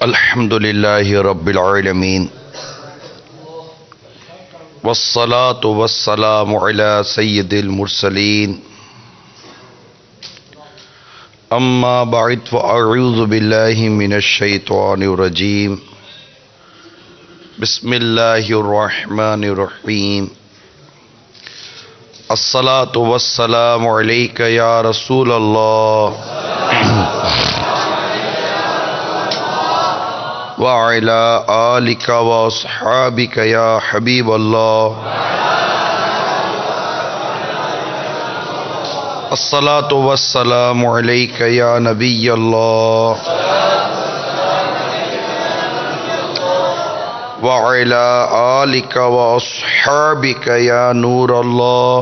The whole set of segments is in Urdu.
الحمد للہ رب العالمین والصلاة والسلام علی سید المرسلین اما بعد فاعوذ باللہ من الشیطان الرجیم بسم اللہ الرحمن الرحیم الصلاة والسلام علیک یا رسول اللہ وعلى آلك وأصحابك يا حبيب الله الصلاة والسلام عليك يا نبي الله وعلى آلك وأصحابك يا نور الله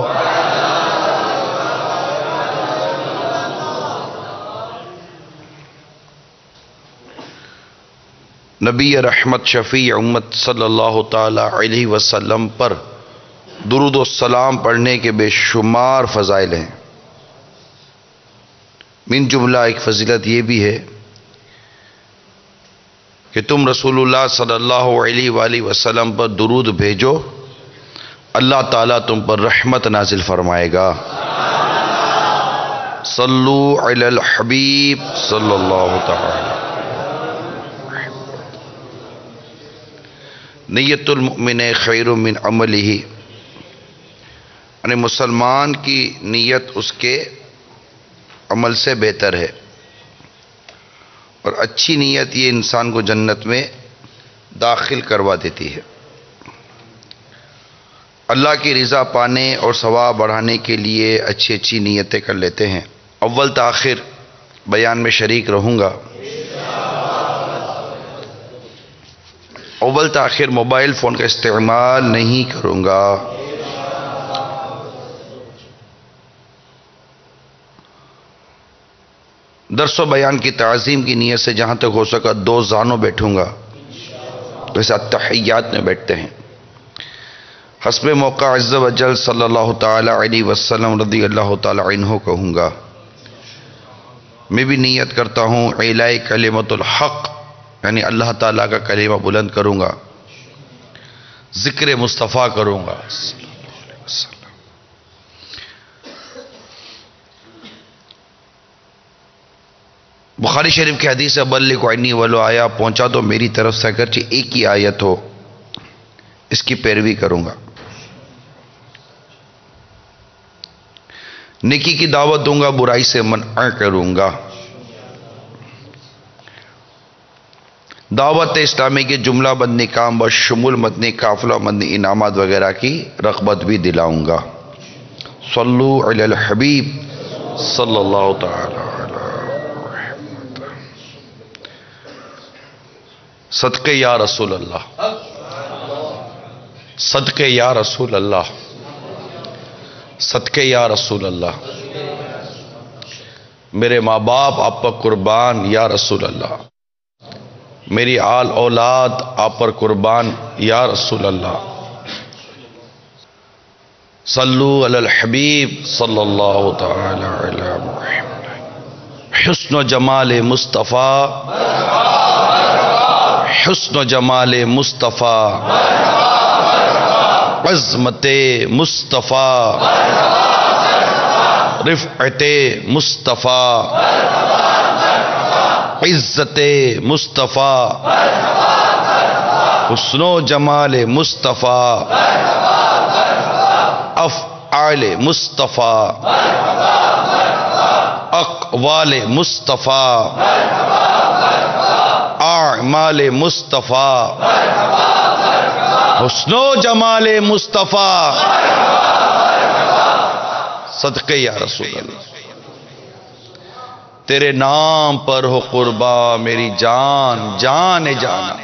نبی رحمت شفیع امت صلی اللہ تعالی علیہ وسلم پر درود و سلام پڑھنے کے بے شمار فضائل ہیں۔ من جملہ ایک فضیلت یہ بھی ہے کہ تم رسول اللہ صلی اللہ علیہ وآلہ وسلم پر درود بھیجو، اللہ تعالیٰ تم پر رحمت نازل فرمائے گا۔ صلو علی الحبیب صلی اللہ تعالی۔ نیت المؤمن خیر من عملہ، یعنی مسلمان کی نیت اس کے عمل سے بہتر ہے، اور اچھی نیت یہ انسان کو جنت میں داخل کروا دیتی ہے۔ اللہ کی رضا پانے اور ثواب بڑھانے کے لیے اچھی اچھی نیتیں کر لیتے ہیں۔ اول تاخیر بیان میں شریک رہوں گا۔ اول تاخیر موبائل فون کا استعمال نہیں کروں گا۔ درس و بیان کی تعظیم کی نیت سے جہاں تک ہو سکا دو زانوں بیٹھوں گا، ویسے التحیات میں بیٹھتے ہیں۔ حسب موقع عز و جل صلی اللہ تعالی علیہ وسلم رضی اللہ تعالی عنہ کہوں گا۔ میں بھی نیت کرتا ہوں اعلاء کلمۃ الحق، یعنی اللہ تعالیٰ کا کلمہ بلند کروں گا، ذکر مصطفیٰ کروں گا۔ بخاری شریف کی حدیث ہے بلغ عنی ولو آیا، پہنچا تو میری طرف سے اگرچہ ایک ہی آیت ہو، اس کی پیروی کروں گا۔ نیکی کی دعوت دوں گا، برائی سے منع کروں گا۔ دعوت اسلامی کے جملہ بندی کام بشمول مدنی قافلہ مدنی انعامات وغیرہ کی رغبت بھی دلاؤں گا۔ صلو علی الحبیب صلی اللہ تعالی علیہ۔ صدقے یا رسول اللہ، صدقے یا رسول اللہ، صدقے یا رسول اللہ۔ میرے ماں باپ آپ پر قربان یا رسول اللہ، میری آل اولاد آپ پر قربان یا رسول اللہ۔ صلو علی الحبیب صلی اللہ تعالی علی محمد۔ حسن و جمال مصطفیٰ، حسن و جمال مصطفیٰ، عظمت مصطفیٰ، رفعت مصطفیٰ، عزت مصطفیٰ، حسن و جمال مصطفیٰ، افعال مصطفیٰ، اقوال مصطفیٰ، اعمال مصطفیٰ، حسن و جمال مصطفیٰ۔ صدقے یا رسول اللہ، تیرے نام پر ہو قربا میری جان، جان جانا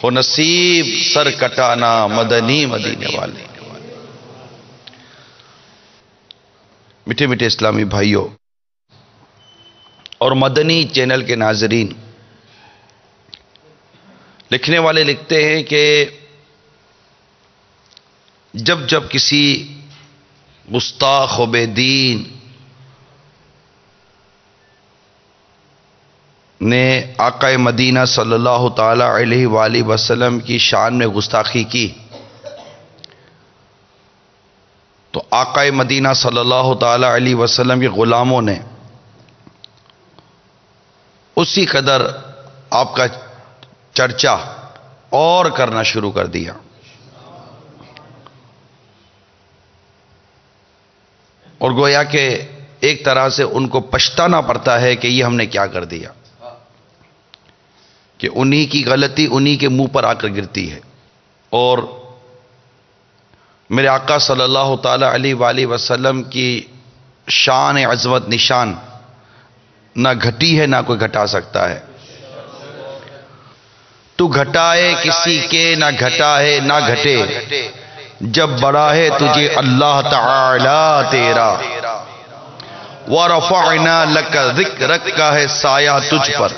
ہو نصیب سر کٹانا مدنی مدینے والے۔ میٹھے میٹھے اسلامی بھائیوں اور مدنی چینل کے ناظرین، لکھنے والے لکھتے ہیں کہ جب جب کسی گستاخ و بے دین نے آقا مدینہ صلی اللہ تعالی علیہ وآلہ وسلم کی شان میں گستاخی کی تو آقا مدینہ صلی اللہ تعالی علیہ وسلم کے غلاموں نے اسی قدر آپ کا چرچا اور کرنا شروع کر دیا. اور گویا کہ ایک طرح سے ان کو پچھتانا پڑتا ہے کہ یہ ہم نے کیا کر دیا، کہ انہی کی غلطی انہی کے منہ پر آ کر گرتی ہے. اور میرے آقا صلی اللہ تعالی علیہ وآلہ وسلم کی شان عظمت نشان نہ گھٹی ہے نہ کوئی گھٹا سکتا ہے. تو گھٹائے کسی کے نہ گھٹا ہے نہ گھٹے، جب بڑا ہے تجھے اللہ تعالی تیرا. وَرَفَعْنَا لَكَ ذِكْرَكَ کا ہے سایہ تجھ پر،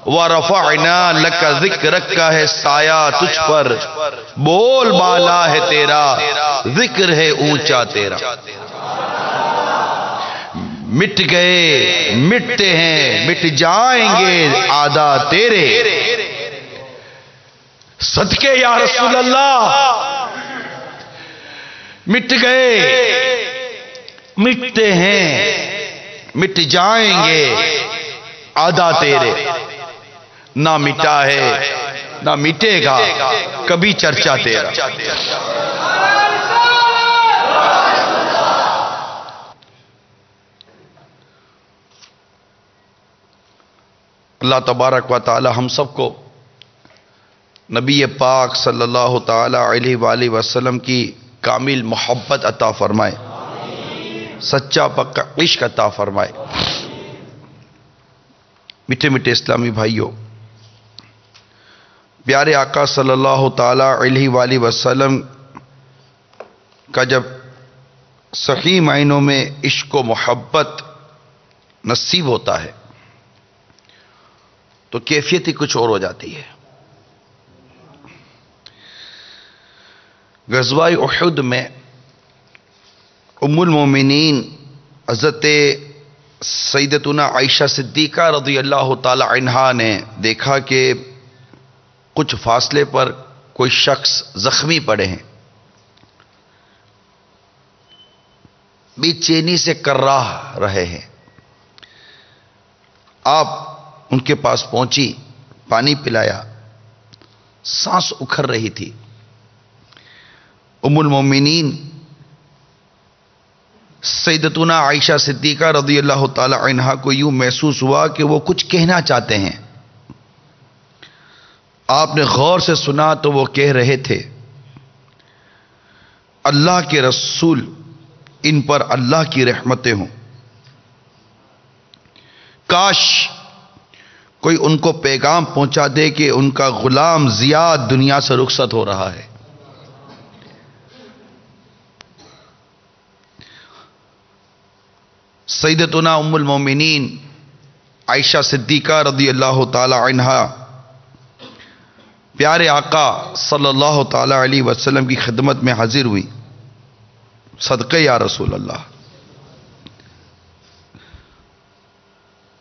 وَرَفَعْنَا لَكَ ذِكْرَكَ کا ہے سایہ تجھ پر. بول بالا ہے تیرا، ذکر ہے اونچا تیرا. مٹ گئے مٹتے ہیں مٹ جائیں گے آدھا تیرے. صدقے یا رسول اللہ، مٹ گئے مٹتے ہیں مٹ جائیں گے آدھا تیرے. نہ مٹا ہے نہ مٹے گا کبھی چرچا تیرا. اللہ تبارک و تعالی ہم سب کو نبی پاک صلی اللہ تعالی علیہ وآلہ وسلم کی کامل محبت عطا فرمائے، سچا پکا عشق عطا فرمائے. میٹھے میٹھے اسلامی بھائیوں، پیارے آقا صلی اللہ تعالی علیہ وآلہ وسلم کا جب صحیح معنوں میں عشق و محبت نصیب ہوتا ہے تو کیفیت ہی کچھ اور ہو جاتی ہے. غزوہ احد میں ام المومنین حضرت سیدتنا عائشہ صدیقہ رضی اللہ تعالی عنہا نے دیکھا کہ کچھ فاصلے پر کوئی شخص زخمی پڑے ہیں، بے چینی سے کراہ رہے ہیں. آپ ان کے پاس پہنچی، پانی پلایا، سانس اکھر رہی تھی. ام المومنین سیدتنا عائشہ صدیقہ رضی اللہ تعالی عنہا کو یوں محسوس ہوا کہ وہ کچھ کہنا چاہتے ہیں. آپ نے غور سے سنا تو وہ کہہ رہے تھے، اللہ کے رسول ان پر اللہ کی رحمتیں ہوں، کاش کوئی ان کو پیغام پہنچا دے کہ ان کا غلام زیاد دنیا سے رخصت ہو رہا ہے. سیدتنا ام المومنین عائشہ صدیقہ رضی اللہ تعالی عنہا پیارے آقا صلی اللہ تعالی علیہ وسلم کی خدمت میں حاضر ہوئی. صدقے یا رسول اللہ.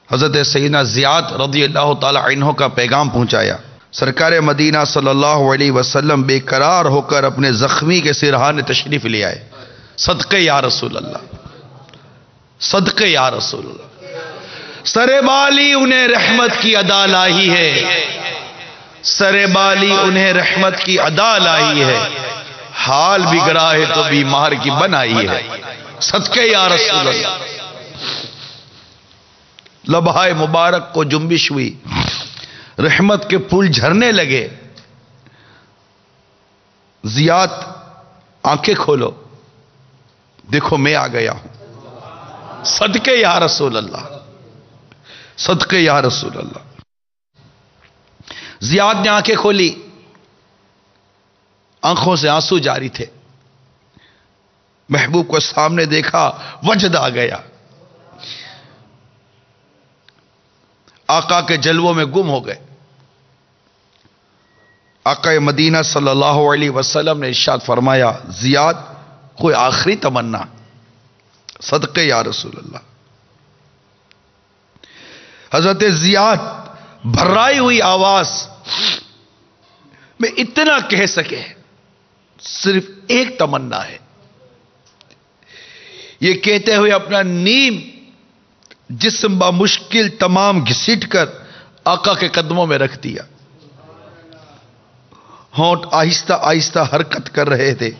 حضرت سیدنا زیاد رضی اللہ تعالی عنہ کا پیغام پہنچایا. سرکار مدینہ صلی اللہ علیہ وسلم بے قرار ہو کر اپنے زخمی کے سرحان تشریف لے آئے. صدقے یا رسول اللہ، صدقے یا رسول اللہ. سر بالی انہیں رحمت کی ادا لائی ہے، سر بالی انہیں رحمت کی ادا لائی ہے، حال بگڑا ہے تو بیمار کی بنائی ہے. صدقے یا رسول اللہ. لبہائے مبارک کو جنبش ہوئی، رحمت کے پھول جھرنے لگے. زیاد آنکھیں کھولو، دیکھو میں آ گیا ہوں. صدقے یا رسول اللہ، صدقے یا رسول اللہ. زیاد نے آنکھیں کھولی، آنکھوں سے آنسو جاری تھے. محبوب کو سامنے دیکھا، وجد آ گیا. آقا کے جلووں میں گم ہو گئے. آقا مدینہ صلی اللہ علیہ وسلم نے ارشاد فرمایا، زیاد کوئی آخری تمنا. صدقے یا رسول اللہ. حضرت زیاد بھرائی ہوئی آواز میں اتنا کہہ سکے، صرف ایک تمنا ہے، یہ کہتے ہوئے اپنا نیم جسم بمشکل تمام گھسیٹ کر آقا کے قدموں میں رکھ دیا۔ ہونٹ آہستہ آہستہ حرکت کر رہے تھے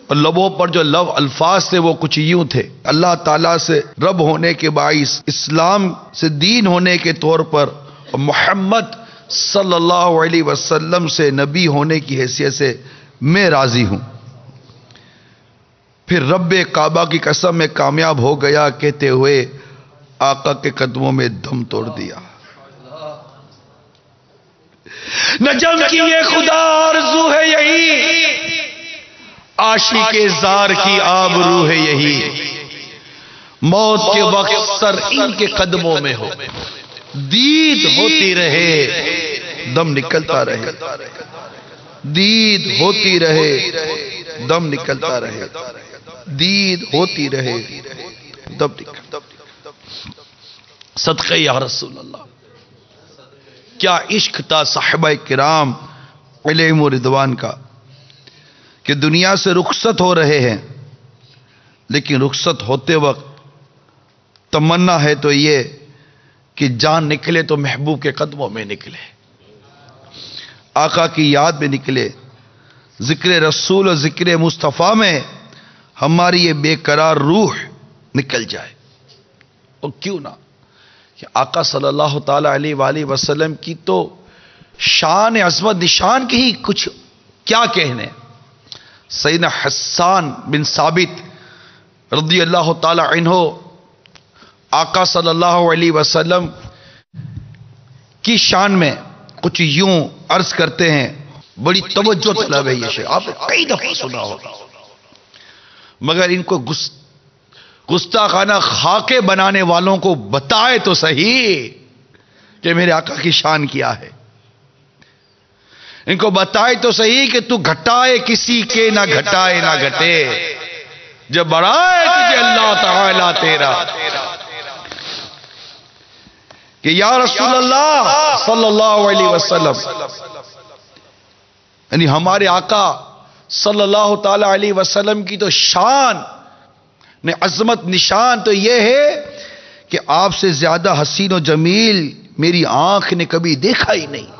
اور لبوں پر جو لو الفاظ تھے وہ کچھ یوں تھے: اللہ تعالیٰ سے رب ہونے کے باعث، اسلام سے دین ہونے کے طور پر، اور محمد صلی اللہ علیہ وسلم سے نبی ہونے کی حیثیت سے میں راضی ہوں۔ پھر رب کعبہ کی قسم میں کامیاب ہو گیا کہتے ہوئے آقا کے قدموں میں دم توڑ دیا۔ نجم کی یہ خدا آرزو ہے یہی، عاشق زار کی آبرو ہے یہی، موت کے وقت سر ان کے قدموں میں ہو، دید ہوتی رہے دم نکلتا رہے، دید ہوتی رہے دم نکلتا رہے، دید ہوتی رہے دم نکلتا رہے۔ صدقے یا رسول اللہ، کیا عشق تھا صحابہ کرام علیہم رضوان کا کہ دنیا سے رخصت ہو رہے ہیں، لیکن رخصت ہوتے وقت تمنا ہے تو یہ کہ جان نکلے تو محبوب کے قدموں میں نکلے، آقا کی یاد میں نکلے، ذکر رسول اور ذکر مصطفیٰ میں ہماری یہ بے قرار روح نکل جائے۔ اور کیوں نہ کہ آقا صلی اللہ تعالی علیہ وآلہ وسلم کی تو شان عظمت نشان کی ہی کچھ کیا کہنے۔ سیدنا حسان بن ثابت رضی اللہ تعالی عنہ آقا صلی اللہ علیہ وسلم کی شان میں کچھ یوں عرض کرتے ہیں، بڑی توجہ طلب ہے یہ شعر، آپ نے کئی دفعہ سنا ہوگا، مگر ان کو گستاخانہ خاکے بنانے والوں کو بتائے تو صحیح کہ میرے آقا کی شان کیا ہے، ان کو بتائے تو صحیح کہ تو گھٹائے کسی کے نہ گھٹائے نہ گھٹے، جب بڑھائے تجھے اللہ تعالی تیرا، کہ یا رسول اللہ صلی اللہ علیہ وسلم، یعنی ہمارے آقا صلی اللہ تعالی علیہ وسلم کی تو شان نے عظمت نشان تو یہ ہے کہ آپ سے زیادہ حسین و جمیل میری آنکھ نے کبھی دیکھا ہی نہیں۔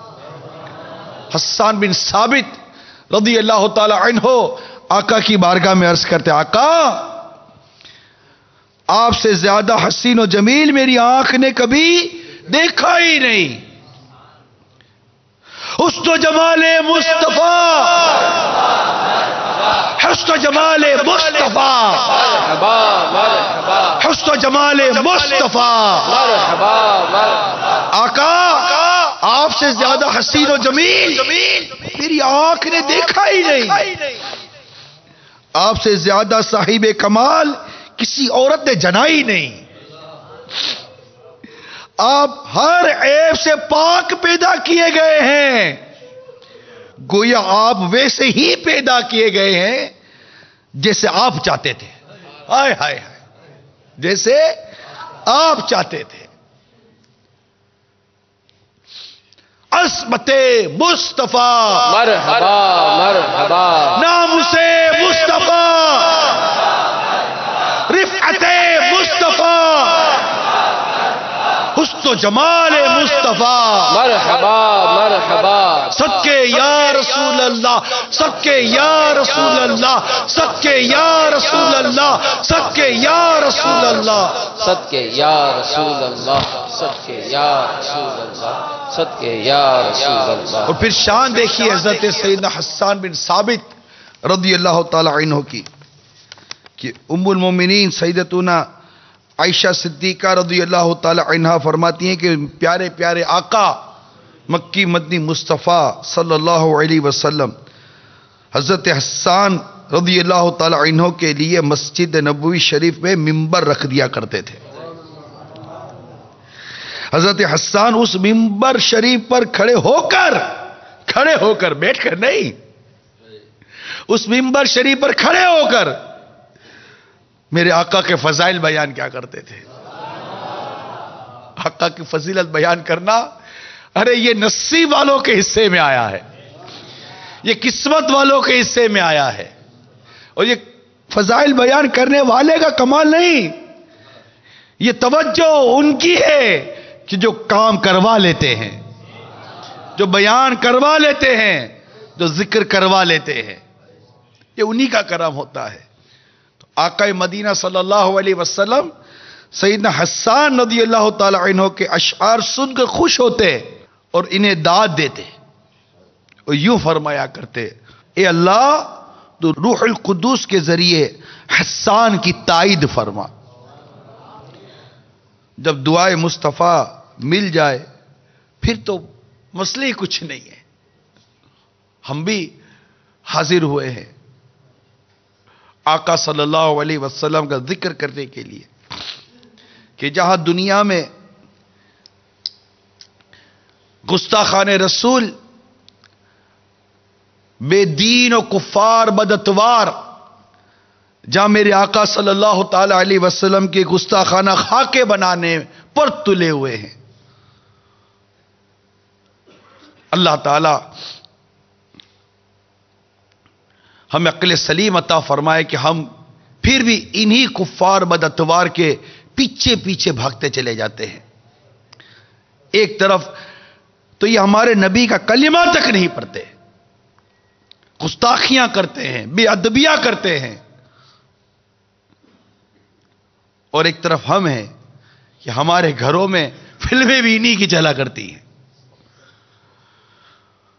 حسان بن ثابت رضی اللہ تعالی عنہ آقا کی بارگاہ میں عرض کرتے، آقا آپ سے زیادہ حسین و جمیل میری آنکھ نے کبھی دیکھا ہی نہیں، حسن و جمال مصطفیٰ، حسن و جمال مصطفیٰ، حسن و جمال مصطفیٰ، آقا آپ سے زیادہ حسین و جمیل میری آنکھ نے دیکھا ہی نہیں، آپ سے زیادہ صاحب کمال کسی عورت نے جنا ہی نہیں، آپ ہر عیب سے پاک پیدا کیے گئے ہیں، گویا آپ ویسے ہی پیدا کیے گئے ہیں جیسے آپ چاہتے تھے، ہائے ہائے جیسے آپ چاہتے تھے۔ عصمت مصطفیٰ، مرحبا مرحبا، نام سے مصطفیٰ، رفعت مصطفیٰ، حسن و جمال مصطفیٰ، مرحبا مرحبا، صدقے یا رسول اللہ، صدقے یا رسول اللہ، صدقے یا رسول اللہ، صدقے یا رسول اللہ، صدقے یا رسول اللہ، صدقے یا رسول اللہ، صدقے یا رسول اللہ۔ اور پھر شان دیکھیے حضرت سیدنا حسان بن ثابت رضی اللہ تعالی عنہ کی، کہ ام المومنین سیدتنا عائشہ صدیقہ رضی اللہ تعالی عنہ فرماتی ہیں کہ پیارے پیارے آقا مکی مدنی مصطفیٰ صلی اللہ علیہ وسلم حضرت حسان رضی اللہ تعالی عنہ کے لیے مسجد نبوی شریف میں ممبر رکھ دیا کرتے تھے۔ حضرت حسان اس ممبر شریف پر کھڑے ہو کر بیٹھ کر نہیں، اس ممبر شریف پر کھڑے ہو کر میرے آقا کے فضائل بیان کیا کرتے تھے۔ آقا کی فضیلت بیان کرنا، ارے یہ نصیب والوں کے حصے میں آیا ہے، یہ قسمت والوں کے حصے میں آیا ہے، اور یہ فضائل بیان کرنے والے کا کمال نہیں، یہ توجہ ان کی ہے کہ جو کام کروا لیتے ہیں، جو بیان کروا لیتے ہیں، جو ذکر کروا لیتے ہیں، یہ انہی کا کرم ہوتا ہے۔ تو آقا مدینہ صلی اللہ علیہ وسلم سیدنا حسان رضی اللہ تعالی عنہ کے اشعار سن کر خوش ہوتے اور انہیں داد دیتے اور یوں فرمایا کرتے، اے اللہ تو روح القدس کے ذریعے حسان کی تائید فرما۔ جب دعائے مصطفیٰ مل جائے پھر تو مسئلہ ہی کچھ نہیں ہے۔ ہم بھی حاضر ہوئے ہیں آقا صلی اللہ علیہ وسلم کا ذکر کرنے کے لیے کہ جہاں دنیا میں گستاخان رسول، بے دین و کفار بداتوار، جہاں میرے آقا صلی اللہ تعالی علیہ وسلم کے گستاخانہ خاکے بنانے پر تلے ہوئے ہیں، اللہ تعالی ہمیں عقل سلیم عطا فرمائے کہ ہم پھر بھی انہی کفار بداتوار کے پیچھے پیچھے بھاگتے چلے جاتے ہیں۔ ایک طرف تو یہ ہمارے نبی کا کلمہ تک نہیں پڑھتے، گستاخیاں کرتے ہیں، بے ادبیاں کرتے ہیں، اور ایک طرف ہم ہیں کہ ہمارے گھروں میں فلمیں بھی انہی کی چلا کرتی ہیں،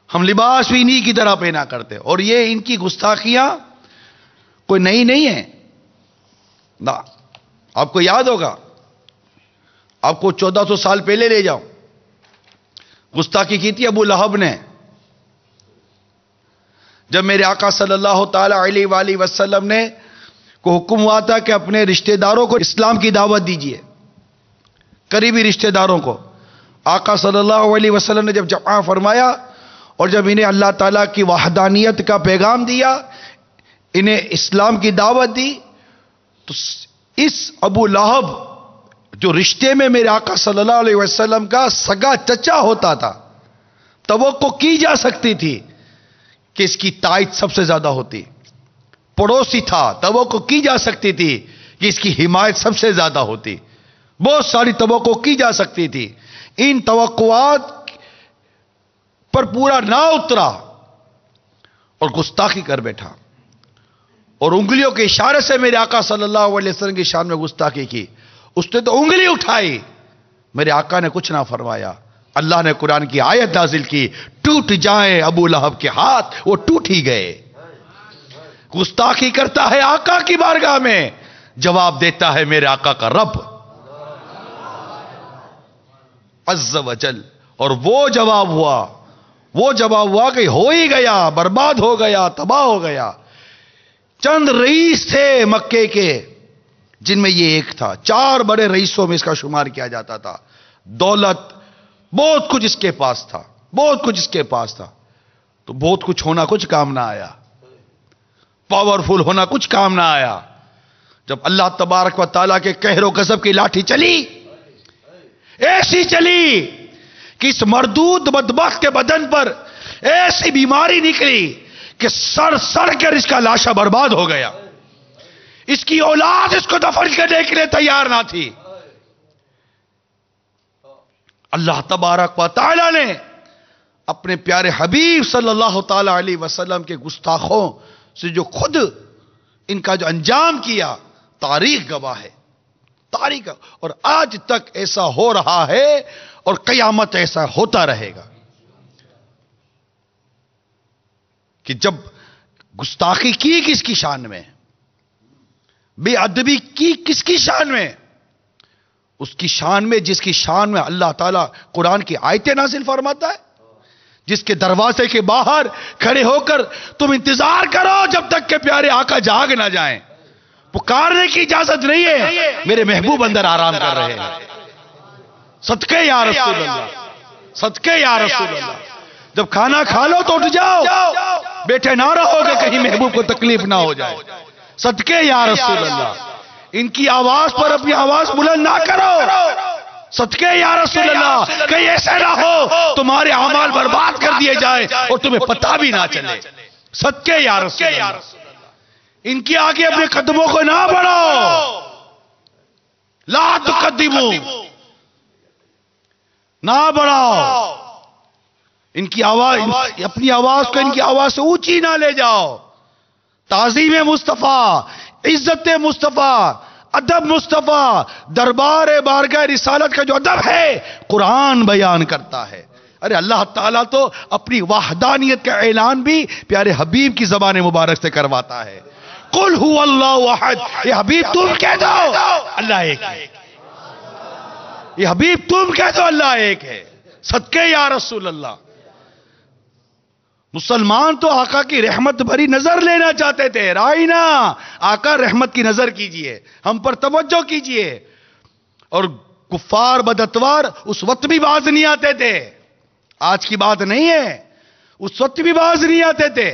ہم لباس بھی انہی کی طرح پہنا کرتے ہیں، اور یہ ان کی گستاخیاں کوئی نئی نہیں ہے نا۔ آپ کو یاد ہوگا، آپ کو 1400 سال پہلے لے جاؤں، گستاخی کی تھی ابو لہب نے، جب میرے آقا صلی اللہ تعالی علیہ وآلہ وسلم نے کو حکم ہوا تھا کہ اپنے رشتہ داروں کو اسلام کی دعوت دیجیے، قریبی رشتہ داروں کو، آقا صلی اللہ علیہ وسلم نے جب جمع فرمایا اور جب انہیں اللہ تعالیٰ کی وحدانیت کا پیغام دیا، انہیں اسلام کی دعوت دی، تو اس ابو لہب جو رشتے میں میرے آقا صلی اللہ علیہ وسلم کا سگا چچا ہوتا تھا، توقع کی جا سکتی تھی کہ اس کی تائید سب سے زیادہ ہوتی، پڑوسی تھا، توقع کی جا سکتی تھی کہ اس کی حمایت سب سے زیادہ ہوتی، بہت ساری توقع کی جا سکتی تھی، ان توقعات پر پورا نہ اترا اور گستاخی کر بیٹھا، اور انگلیوں کے اشارے سے میرے آقا صلی اللہ علیہ وسلم کی شان میں گستاخی کی۔ اس نے تو انگلی اٹھائی، میرے آقا نے کچھ نہ فرمایا، اللہ نے قرآن کی آیت نازل کی، ٹوٹ جائیں ابو لہب کے ہاتھ، وہ ٹوٹ ہی گئے۔ گستاخی کرتا ہے آقا کی بارگاہ میں، جواب دیتا ہے میرے آقا کا رب عز و جل، اور وہ جواب ہوا کہ ہو ہی گیا، برباد ہو گیا، تباہ ہو گیا۔ چند رئیس تھے مکے کے جن میں یہ ایک تھا، 4 بڑے رئیسوں میں اس کا شمار کیا جاتا تھا، دولت بہت کچھ اس کے پاس تھا، تو بہت کچھ ہونا کچھ کام نہ آیا، پاورفل ہونا کچھ کام نہ آیا۔ جب اللہ تبارک و تعالیٰ کے قہر و غضب کی لاٹھی چلی، ایسی چلی کہ اس مردود بدبخت کے بدن پر ایسی بیماری نکلی کہ سڑ کر اس کا لاشا برباد ہو گیا، اس کی اولاد اس کو دفن کرنے کے لیے تیار نہ تھی۔ اللہ تبارک و تعالی نے اپنے پیارے حبیب صلی اللہ تعالی علیہ وسلم کے گستاخوں سے جو خود ان کا جو انجام کیا، تاریخ گواہ ہے، تاریخ، اور آج تک ایسا ہو رہا ہے اور قیامت ایسا ہوتا رہے گا کہ جب گستاخی کی کس کی شان میں، بے ادبی کی کس کی شان میں، اس کی شان میں جس کی شان میں اللہ تعالیٰ قرآن کی آیتیں نازل فرماتا ہے، جس کے دروازے کے باہر کھڑے ہو کر تم انتظار کرو جب تک کہ پیارے آقا جاگ نہ جائیں، پکارنے کی اجازت نہیں ہے، میرے محبوب اندر آرام کر رہے ہیں، صدقے یا رسول اللہ، صدقے یا رسول اللہ۔ جب کھانا کھا لو تو اٹھ جاؤ، بیٹھے نہ رہو گے کہیں محبوب کو تکلیف نہ ہو جائے، صدقے یا رسول اللہ۔ ان کی آواز پر اپنی آواز بلند نہ کرو، صدقے یا رسول اللہ، کہیں ایسا نہ ہو تمہارے اعمال برباد کر دیے جائیں اور تمہیں پتہ بھی نہ چلے. صدقے یا رسول اللہ، ان کی آگے اپنے قدموں کو نہ بڑھاؤ. لا تقدمو، نہ بڑھاؤ. ان کی آواز، اپنی آواز کو ان کی آواز سے اونچی نہ لے جاؤ. تعظیم مصطفیٰ، عزت مصطفیٰ، ادب مصطفیٰ، دربار بارگاہ رسالت کا جو ادب ہے قرآن بیان کرتا ہے. ارے اللہ تعالیٰ تو اپنی وحدانیت کا اعلان بھی پیارے حبیب کی زبان مبارک سے کرواتا ہے. قل هو اللہ احد، یہ حبیب تم کہہ دو اللہ ایک ہے. یہ حبیب تم کہہ دو اللہ ایک ہے. صدقے یا رسول اللہ. مسلمان تو آقا کی رحمت بھری نظر لینا چاہتے تھے. رائنا آقا رحمت کی نظر کیجئے، ہم پر توجہ کیجئے. اور کفار بداتوار اس وقت بھی باز نہیں آتے تھے. آج کی بات نہیں ہے، اس وقت بھی باز نہیں آتے تھے.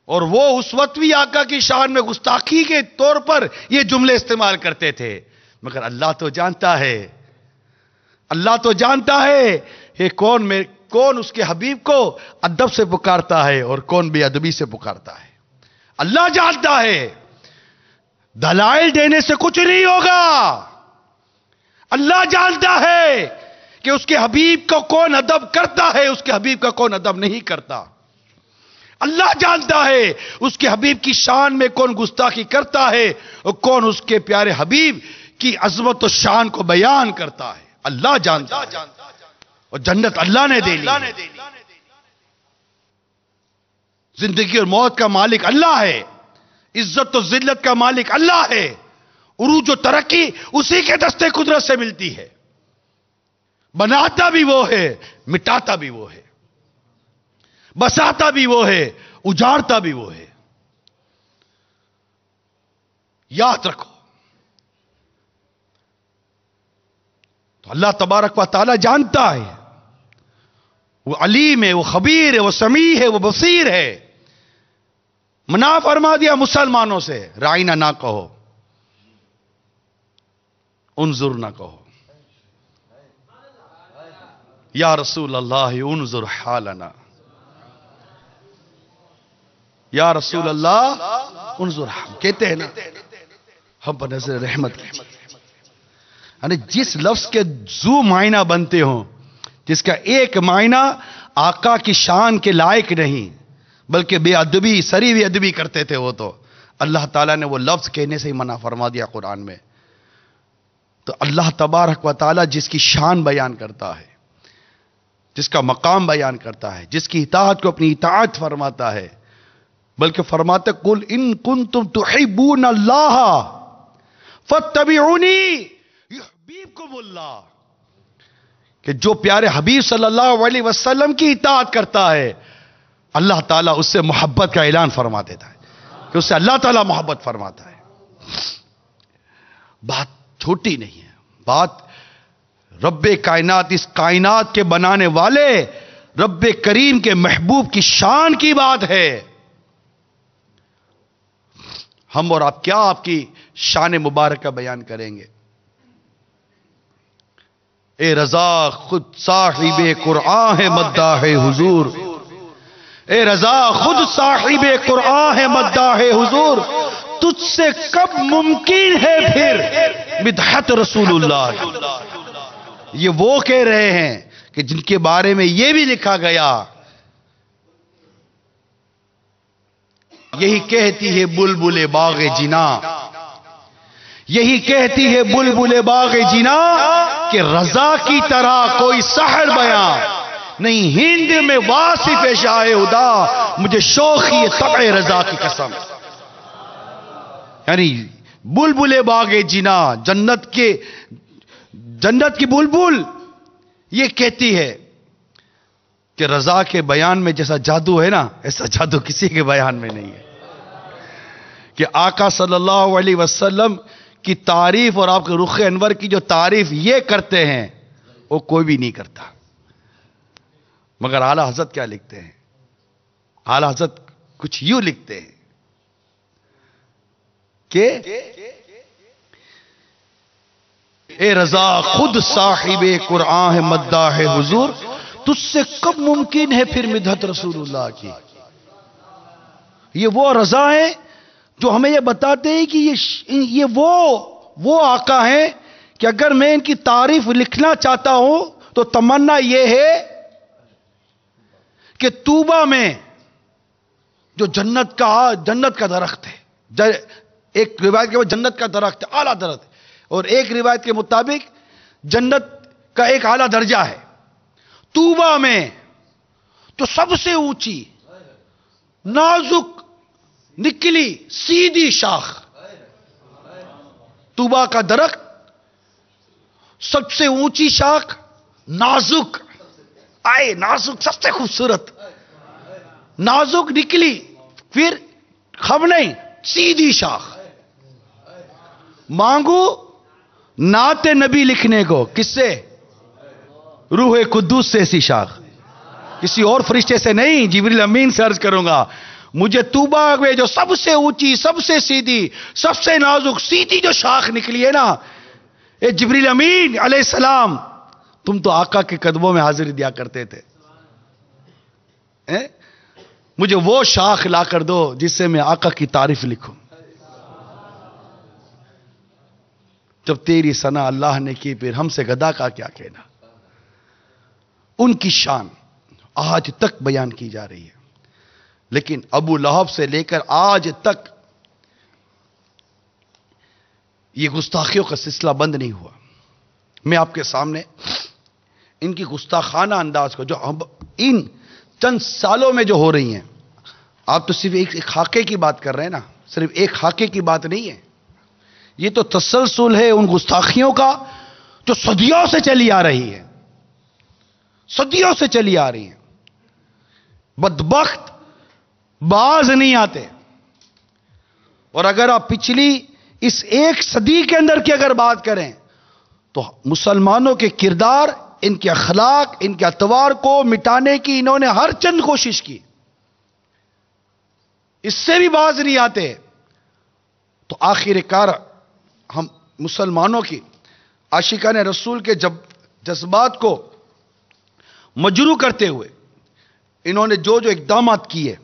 اور وہ اس وقت بھی آقا کی شان میں گستاخی کے طور پر یہ جملے استعمال کرتے تھے. مگر اللہ تو جانتا ہے، اللہ تو جانتا ہے کہ کون اس کے حبیب کو ادب سے پکارتا ہے اور کون بے ادبی سے پکارتا ہے. اللہ جانتا ہے. دلائل دینے سے کچھ نہیں ہوگا. اللہ جانتا ہے کہ اس کے حبیب کو کون ادب کرتا ہے، اس کے حبیب کا کون ادب نہیں کرتا. اللہ جانتا ہے اس کے حبیب کی شان میں کون گستاخی کرتا ہے اور کون اس کے پیارے حبیب کی عظمت و شان کو بیان کرتا ہے. اللہ جانتا ہے. اور جنت اللہ نے دے لی. زندگی اور موت کا مالک اللہ ہے. عزت و ذلت کا مالک اللہ ہے. عروج و ترقی اسی کے دستے قدرت سے ملتی ہے. بناتا بھی وہ ہے، مٹاتا بھی وہ ہے، بساتا بھی وہ ہے، اجاڑتا بھی وہ ہے. یاد رکھو. تو اللہ تبارک و تعالی جانتا ہے، وہ علیم ہے، وہ خبیر ہے، وہ سمیع ہے، وہ بصیر ہے. منع فرما دیا مسلمانوں سے رائنا نہ کہو، انظر نہ کہو. یا رسول اللہ انظر حالنا، یا رسول اللہ انظر. کہتے ہیں نا ہم پر نظر رحمت کیجیے. یعنی جس لفظ کے زو معنی بنتے ہوں، جس کا ایک معنی آقا کی شان کے لائق نہیں بلکہ بے ادبی، سری بے ادبی کرتے تھے، وہ تو اللہ تعالیٰ نے وہ لفظ کہنے سے ہی منع فرما دیا قرآن میں. تو اللہ تبارک و تعالیٰ جس کی شان بیان کرتا ہے، جس کا مقام بیان کرتا ہے، جس کی اطاعت کو اپنی اطاعت فرماتا ہے، بلکہ فرماتے قل ان کنتم تحبون اللہ فاتبعونی یحببکم اللہ، کہ جو پیارے حبیب صلی اللہ علیہ وسلم کی اطاعت کرتا ہے اللہ تعالیٰ اس سے محبت کا اعلان فرما دیتا ہے کہ اس سے اللہ تعالیٰ محبت فرماتا ہے. بات چھوٹی نہیں ہے. بات رب کائنات، اس کائنات کے بنانے والے رب کریم کے محبوب کی شان کی بات ہے. ہم اور آپ کیا آپ کی شان مبارکہ بیان کریں گے؟ اے رضا خود صاحب قرآن ہے مداح حضور. اے رضا خود صاحب قرآن ہے مداح حضور. تجھ سے کب ممکن ہے پھر مدحت رسول اللہ. یہ وہ کہہ رہے ہیں کہ جن کے بارے میں یہ بھی لکھا گیا، یہی کہتی ہے بلبل باغ جنا، یہی کہتی ہے بلبل باغ جنا کہ رضا کی طرح کوئی سحر بیان نہیں ہند میں واصف شاہ خدا، مجھے شوقی طبع رضا کی قسم. یعنی بلبل باغ جنا، جنت کی بلبل یہ کہتی ہے کہ رضا کے بیان میں جیسا جادو ہے نا، ایسا جادو کسی کے بیان میں نہیں ہے. کہ آقا صلی اللہ علیہ وسلم کی تعریف اور آپ کے رخ انور کی جو تعریف یہ کرتے ہیں وہ کوئی بھی نہیں کرتا. مگر اعلی حضرت کیا لکھتے ہیں؟ اعلی حضرت کچھ یوں لکھتے ہیں کہ اے رضا خود صاحب قرآن ہے مداح ہے حضور، تجھ سے کب ممکن ہے پھر مدحت رسول اللہ کی۔ یہ وہ رضا ہے جو ہمیں یہ بتاتے ہیں کہ یہ وہ آقا ہیں کہ اگر میں ان کی تعریف لکھنا چاہتا ہوں تو تمنا یہ ہے کہ طوبہ میں جو جنت کا درخت ہے، ایک روایت کے بعد جنت کا درخت ہے، اعلیٰ درخت، اور ایک روایت کے مطابق جنت کا ایک اعلیٰ درجہ ہے، طوبہ میں جو سب سے اونچی نازک نکلی سیدھی شاخ، طوبہ کا درخت سب سے اونچی شاخ، نازک، نازک سب سے خوبصورت، نازک نکلی، پھر خم نہیں، سیدھی شاخ۔ مانگو نعت نبی لکھنے کو، کس سے؟ روح قدوس سے ایسی شاخ، کسی اور فرشتے سے نہیں، جبریل امین سے عرض کروں گا مجھے طوبہ میں جو سب سے اونچی، سب سے سیدھی، سب سے نازک سیدھی جو شاخ نکلی ہے نا، اے جبریل امین علیہ السلام، تم تو آقا کے قدموں میں حاضری دیا کرتے تھے، مجھے وہ شاخ لا کر دو جس سے میں آقا کی تعریف لکھوں۔ جب تیری ثنا اللہ نے کی پھر ہم سے گدا کا کیا کہنا۔ ان کی شان آج تک بیان کی جا رہی ہے، لیکن ابو لہب سے لے کر آج تک یہ گستاخیوں کا سلسلہ بند نہیں ہوا۔ میں آپ کے سامنے ان کی گستاخانہ انداز کو جو ان چند سالوں میں جو ہو رہی ہیں، آپ تو صرف ایک خاکے کی بات کر رہے ہیں نا، صرف ایک خاکے کی بات نہیں ہے، یہ تو تسلسل ہے ان گستاخیوں کا جو صدیوں سے چلی آ رہی ہے، صدیوں سے چلی آ رہی ہے۔ بدبخت باز نہیں آتے، اور اگر آپ پچھلی اس ایک صدی کے اندر کی اگر بات کریں تو مسلمانوں کے کردار، ان کے اخلاق، ان کے اطوار کو مٹانے کی انہوں نے ہر چند کوشش کی، اس سے بھی باز نہیں آتے۔ تو آخر کار ہم مسلمانوں کی عاشقان رسول کے جذبات کو مجروح کرتے ہوئے انہوں نے جو اقدامات کیے،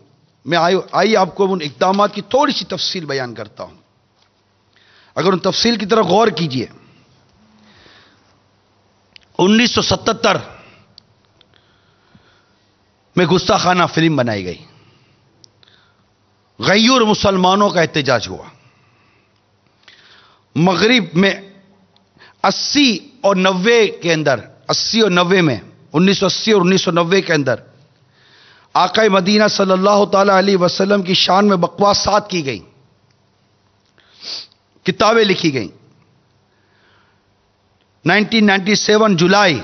میں آئی آپ کو ان اقدامات کی تھوڑی سی تفصیل بیان کرتا ہوں۔ اگر ان تفصیل کی طرف غور کیجئے، 1977 میں گستاخانہ فلم بنائی گئی، غیور مسلمانوں کا احتجاج ہوا۔ مغرب میں 80 اور 90 کے اندر، 80 اور 90 میں، 1980 اور 1990 کے اندر آقا مدینہ صلی اللہ تعالی علیہ وسلم کی شان میں بکواسات کی گئی، کتابیں لکھی گئیں۔ 1997 جولائی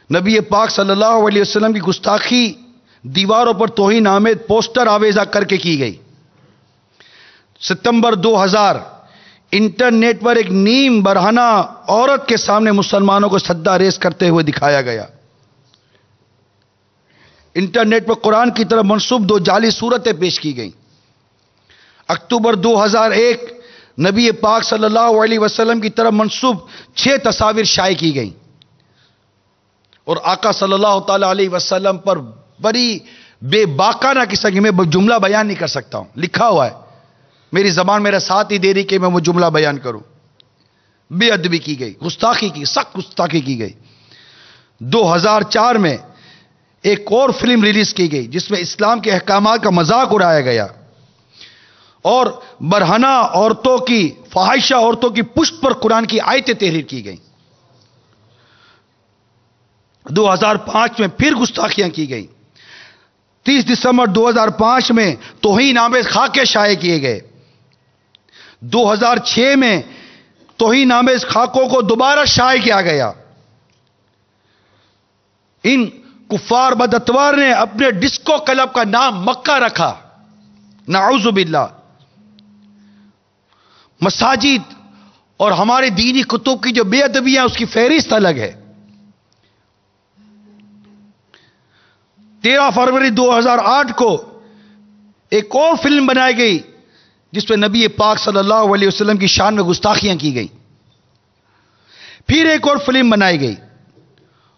نبی پاک صلی اللہ علیہ وسلم کی گستاخی دیواروں پر توہین آمیز پوسٹر آویزہ کر کے کی گئی۔ ستمبر 2000 انٹرنیٹ پر ایک نیم برہنہ عورت کے سامنے مسلمانوں کو سجدہ ریز کرتے ہوئے دکھایا گیا۔ انٹرنیٹ پر قرآن کی طرف منسوب 2 جعلی صورتیں پیش کی گئیں۔ اکتوبر 2001 نبی پاک صلی اللہ علیہ وسلم کی طرف منسوب 6 تصاویر شائع کی گئیں، اور آقا صلی اللہ تعالی علیہ وسلم پر بڑی بے باکانہ قسم کی، میں جملہ بیان نہیں کر سکتا ہوں، لکھا ہوا ہے، میری زبان میرا ساتھ ہی دے رہی کہ میں وہ جملہ بیان کروں، بے ادبی کی گئی، گستاخی کی، سخت گستاخی کی گئی۔ 2004 میں ایک اور فلم ریلیز کی گئی جس میں اسلام کے احکامات کا مذاق اڑایا گیا اور برہنہ عورتوں کی، فاحشہ عورتوں کی پشت پر قرآن کی آیتیں تحریر کی گئیں۔ 2005 میں پھر گستاخیاں کی گئیں۔ 30 دسمبر 2005 میں توہین آمیز خاکے شائع کیے گئے۔ 2006 میں توہین آمیز خاکوں کو دوبارہ شائع کیا گیا۔ ان کفار بداتوار نے اپنے ڈسکو کلب کا نام مکہ رکھا، نعوذ باللہ۔ مساجد اور ہمارے دینی کتب کی جو بے ادبیاں اس کی فہرست الگ ہے۔ 13 فروری 2008 کو ایک اور فلم بنائی گئی جس میں نبی پاک صلی اللہ علیہ وسلم کی شان میں گستاخیاں کی گئیں۔ پھر ایک اور فلم بنائی گئی،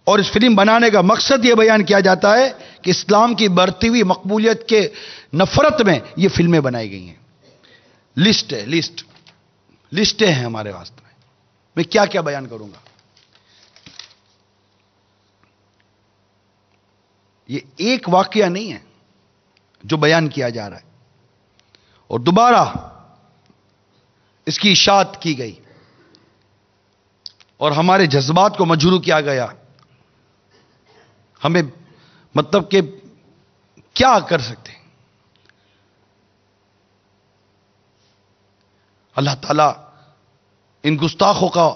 اور اس فلم بنانے کا مقصد یہ بیان کیا جاتا ہے کہ اسلام کی بڑھتی ہوئی مقبولیت کے نفرت میں یہ فلمیں بنائی گئی ہیں۔ لسٹ ہے، لسٹیں ہیں ہمارے واسطے میں کیا کیا بیان کروں گا۔ یہ ایک واقعہ نہیں ہے جو بیان کیا جا رہا ہے، اور دوبارہ اس کی اشاعت کی گئی اور ہمارے جذبات کو مجروح کیا گیا۔ ہمیں مطلب کہ کیا کر سکتے ہیں؟ اللہ تعالیٰ ان گستاخوں کا،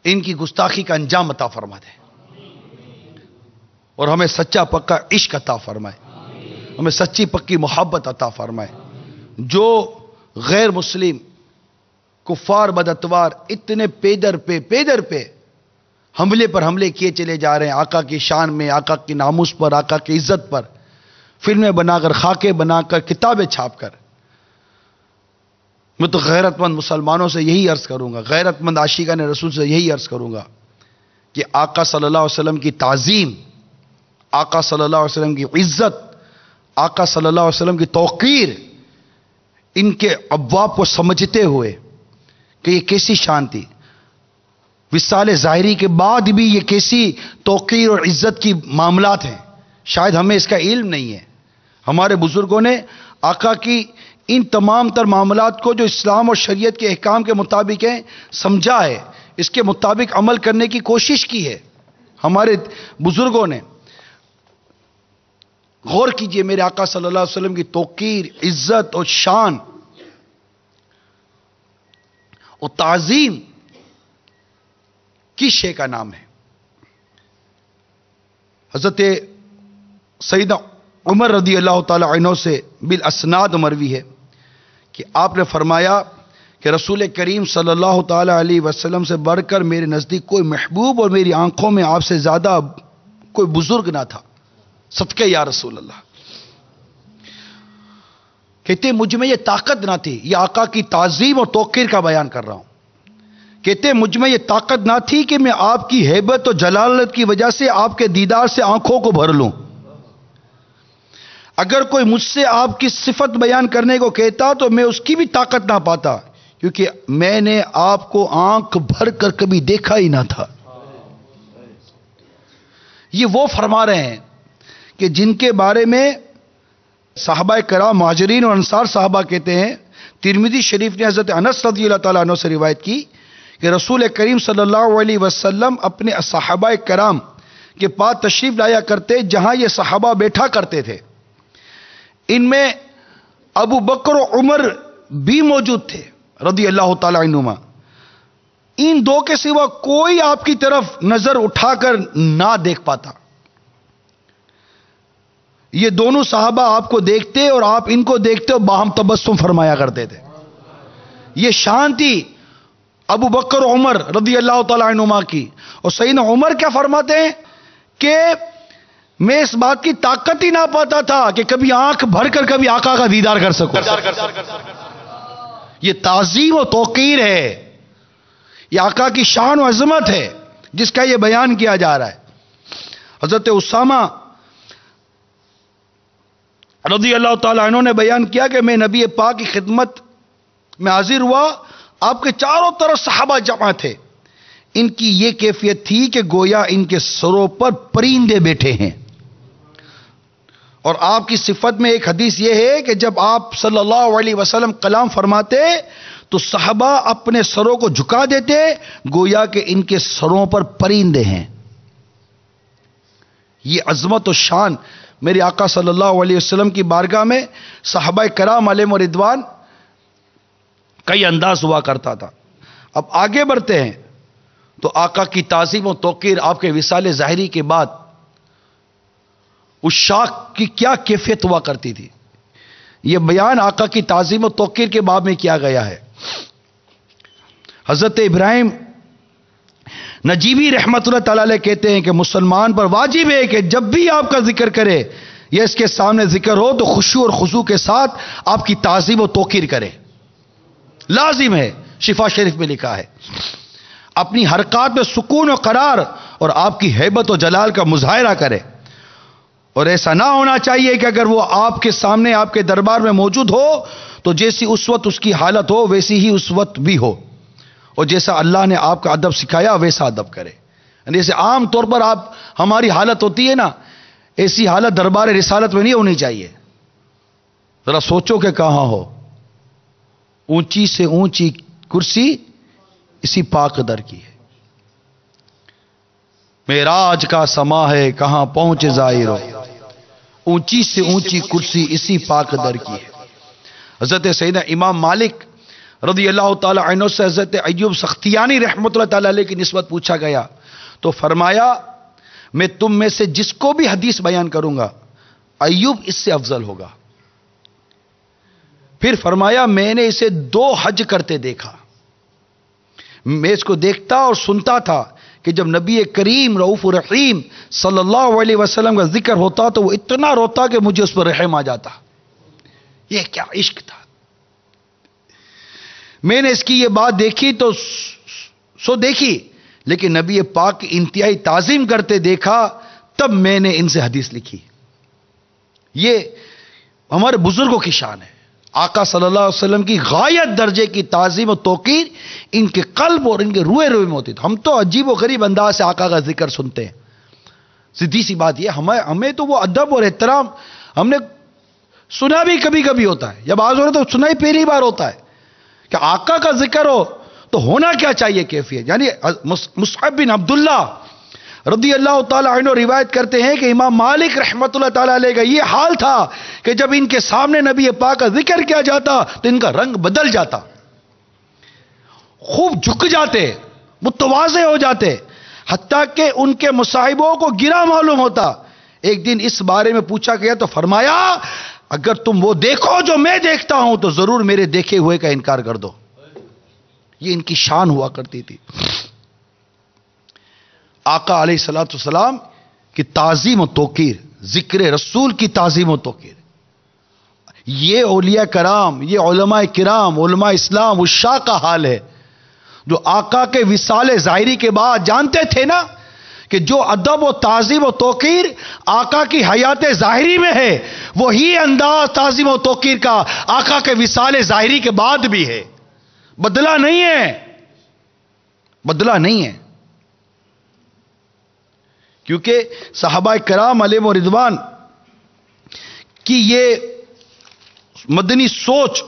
ان کی گستاخی کا انجام عطا فرما دے، اور ہمیں سچا پکا عشق عطا فرمائے، ہمیں سچی پکی محبت عطا فرمائے۔ جو غیر مسلم کفار بداتوار اتنے پیدر پہ حملے پر حملے کیے چلے جا رہے ہیں آقا کی شان میں، آقا کی ناموس پر، آقا کی عزت پر، فلمیں بنا کر، خاکے بنا کر، کتابیں چھاپ کر۔ میں تو غیرت مند مسلمانوں سے یہی عرض کروں گا، غیرت مند عاشقان رسول سے یہی عرض کروں گا کہ آقا صلی اللہ علیہ وسلم کی تعظیم، آقا صلی اللہ علیہ وسلم کی عزت، آقا صلی اللہ علیہ وسلم کی توقیر، ان کے ابواب کو سمجھتے ہوئے کہ یہ کیسی شان تھی، وصال ظاہری کے بعد بھی یہ کیسی توقیر اور عزت کی معاملات ہیں، شاید ہمیں اس کا علم نہیں ہے۔ ہمارے بزرگوں نے آقا کی ان تمام تر معاملات کو جو اسلام اور شریعت کے احکام کے مطابق ہیں سمجھا ہے، اس کے مطابق عمل کرنے کی کوشش کی ہے ہمارے بزرگوں نے۔ غور کیجئے میرے آقا صلی اللہ علیہ وسلم کی توقیر، عزت اور شان اور تعظیم کس شے کا نام ہے؟ حضرت سیدنا عمر رضی اللہ تعالی عنہ سے بالاسناد مروی ہے کہ آپ نے فرمایا کہ رسول کریم صلی اللہ تعالی علیہ وسلم سے بڑھ کر میرے نزدیک کوئی محبوب اور میری آنکھوں میں آپ سے زیادہ کوئی بزرگ نہ تھا، صدقے یا رسول اللہ۔ کہتے مجھ میں یہ طاقت نہ تھی، یہ آقا کی تعظیم اور توقیر کا بیان کر رہا ہوں، کہتے مجھ میں یہ طاقت نہ تھی کہ میں آپ کی ہیبت اور جلالت کی وجہ سے آپ کے دیدار سے آنکھوں کو بھر لوں۔ اگر کوئی مجھ سے آپ کی صفت بیان کرنے کو کہتا تو میں اس کی بھی طاقت نہ پاتا، کیونکہ میں نے آپ کو آنکھ بھر کر کبھی دیکھا ہی نہ تھا۔ یہ وہ فرما رہے ہیں کہ جن کے بارے میں صحابہ کرام مہاجرین اور انصار صحابہ کہتے ہیں، ترمذی شریف نے حضرت انس رضی اللہ تعالیٰ عنہ سے روایت کی کہ رسول کریم صلی اللہ علیہ وسلم اپنے صحابہ کرام کے پاس تشریف لایا کرتے جہاں یہ صحابہ بیٹھا کرتے تھے۔ ان میں ابو بکر و عمر بھی موجود تھے رضی اللہ تعالی عنہما۔ ان دو کے سوا کوئی آپ کی طرف نظر اٹھا کر نہ دیکھ پاتا۔ یہ دونوں صحابہ آپ کو دیکھتے اور آپ ان کو دیکھتے اور باہم تبسم فرمایا کرتے تھے۔ یہ شان تھی ابو بکر و عمر رضی اللہ تعالی عنہما کی۔ اور سیدنا عمر کیا فرماتے ہیں کہ میں اس بات کی طاقت ہی نہ پاتا تھا کہ کبھی آنکھ بھر کر کبھی آقا کا دیدار کر سکوں۔ یہ تعظیم و توقیر ہے، یہ آقا کی شان و عظمت ہے جس کا یہ بیان کیا جا رہا ہے۔ حضرت اسامہ رضی اللہ تعالی عنہ نے بیان کیا کہ میں نبی پاک کی خدمت میں حاضر ہوا، آپ کے چاروں طرف صحابہ جمع تھے۔ ان کی یہ کیفیت تھی کہ گویا ان کے سروں پر پرندے بیٹھے ہیں۔ اور آپ کی صفت میں ایک حدیث یہ ہے کہ جب آپ صلی اللہ علیہ وسلم کلام فرماتے تو صحابہ اپنے سروں کو جھکا دیتے گویا کہ ان کے سروں پر پرندے ہیں۔ یہ عظمت و شان میرے آقا صلی اللہ علیہ وسلم کی بارگاہ میں صحابہ کرام علیہم رضوان کا یہ انداز ہوا کرتا تھا۔ اب آگے بڑھتے ہیں تو آقا کی تعظیم و توقیر آپ کے وصال ظاہری کے بعد اس شاخ کی کیا کیفیت ہوا کرتی تھی، یہ بیان آقا کی تعظیم و توقیر کے باب میں کیا گیا ہے۔ حضرت ابراہیم نجیبی رحمت اللہ تعالی علیہ کہتے ہیں کہ مسلمان پر واجب ہے کہ جب بھی آپ کا ذکر کرے یا اس کے سامنے ذکر ہو تو خشوع اور خضوع کے ساتھ آپ کی تعظیم و توقیر کرے، لازم ہے، شفا شریف میں لکھا ہے۔ اپنی حرکات میں سکون و قرار اور آپ کی ہیبت و جلال کا مظاہرہ کرے. اور ایسا نہ ہونا چاہیے کہ اگر وہ آپ کے سامنے آپ کے دربار میں موجود ہو تو جیسی اس وقت اس کی حالت ہو ویسی ہی اس وقت بھی ہو, اور جیسا اللہ نے آپ کا ادب سکھایا ویسا ادب کرے. جیسے عام طور پر آپ ہماری حالت ہوتی ہے نا, ایسی حالت دربار رسالت میں نہیں ہونی چاہیے. ذرا سوچو کہ کہاں ہو. اونچی سے اونچی کرسی اسی پاک در کی ہے. معراج کا سما ہے کہاں پہنچ ظاہر ہو, اونچی سے اونچی کرسی اسی پاک در کی ہے. حضرت سیدنا امام مالک رضی اللہ تعالی عنہ سے حضرت ایوب سختیانی رحمۃ اللہ تعالی علیہ کی نسبت پوچھا گیا تو فرمایا میں تم میں سے جس کو بھی حدیث بیان کروں گا ایوب اس سے افضل ہوگا. پھر فرمایا میں نے اسے 2 حج کرتے دیکھا. میں اس کو دیکھتا اور سنتا تھا کہ جب نبی کریم رؤوف الرحیم صلی اللہ علیہ وسلم کا ذکر ہوتا تو وہ اتنا روتا کہ مجھے اس پر رحم آ جاتا. یہ کیا عشق تھا. میں نے اس کی یہ بات دیکھی تو سو دیکھی, لیکن نبی پاک کی انتہائی تعظیم کرتے دیکھا تب میں نے ان سے حدیث لکھی. یہ ہمارے بزرگوں کی شان ہے. آقا صلی اللہ علیہ وسلم کی غایت درجے کی تعظیم و توقیر ان کے قلب اور ان کے روئے روئے میں ہوتی تھی. ہم تو عجیب و غریب انداز سے آقا کا ذکر سنتے ہیں. سیدھی سی بات یہ ہمیں تو وہ ادب اور احترام ہم نے سنا بھی کبھی کبھی ہوتا ہے, جب آج ہو رہا تو سنا ہی پہلی بار ہوتا ہے کہ آقا کا ذکر ہو تو ہونا کیا چاہیے کیفیت. یعنی مصعب بن عبداللہ رضی اللہ تعالی عنہ روایت کرتے ہیں کہ امام مالک رحمت اللہ تعالی علیہ کا یہ حال تھا کہ جب ان کے سامنے نبی پاک کا ذکر کیا جاتا تو ان کا رنگ بدل جاتا, خوب جھک جاتے, متواضع ہو جاتے, حتیٰ کہ ان کے مصاحبوں کو گرا معلوم ہوتا. ایک دن اس بارے میں پوچھا گیا تو فرمایا اگر تم وہ دیکھو جو میں دیکھتا ہوں تو ضرور میرے دیکھے ہوئے کا انکار کر دو. یہ ان کی شان ہوا کرتی تھی. آقا علیہ الصلوۃ والسلام کی تعظیم و توقیر, ذکر رسول کی تعظیم و توقیر, یہ اولیاء کرام, یہ علماء کرام, علماء اسلام عشاء کا حال ہے جو آقا کے وصال ظاہری کے بعد جانتے تھے نا کہ جو ادب و تعظیم و توقیر آقا کی حیات ظاہری میں ہے وہی انداز تعظیم و توقیر کا آقا کے وصال ظاہری کے بعد بھی ہے. بدلا نہیں ہے, بدلا نہیں ہے. کیونکہ صحابہ کرام علیہم رضوان کی یہ مدنی سوچ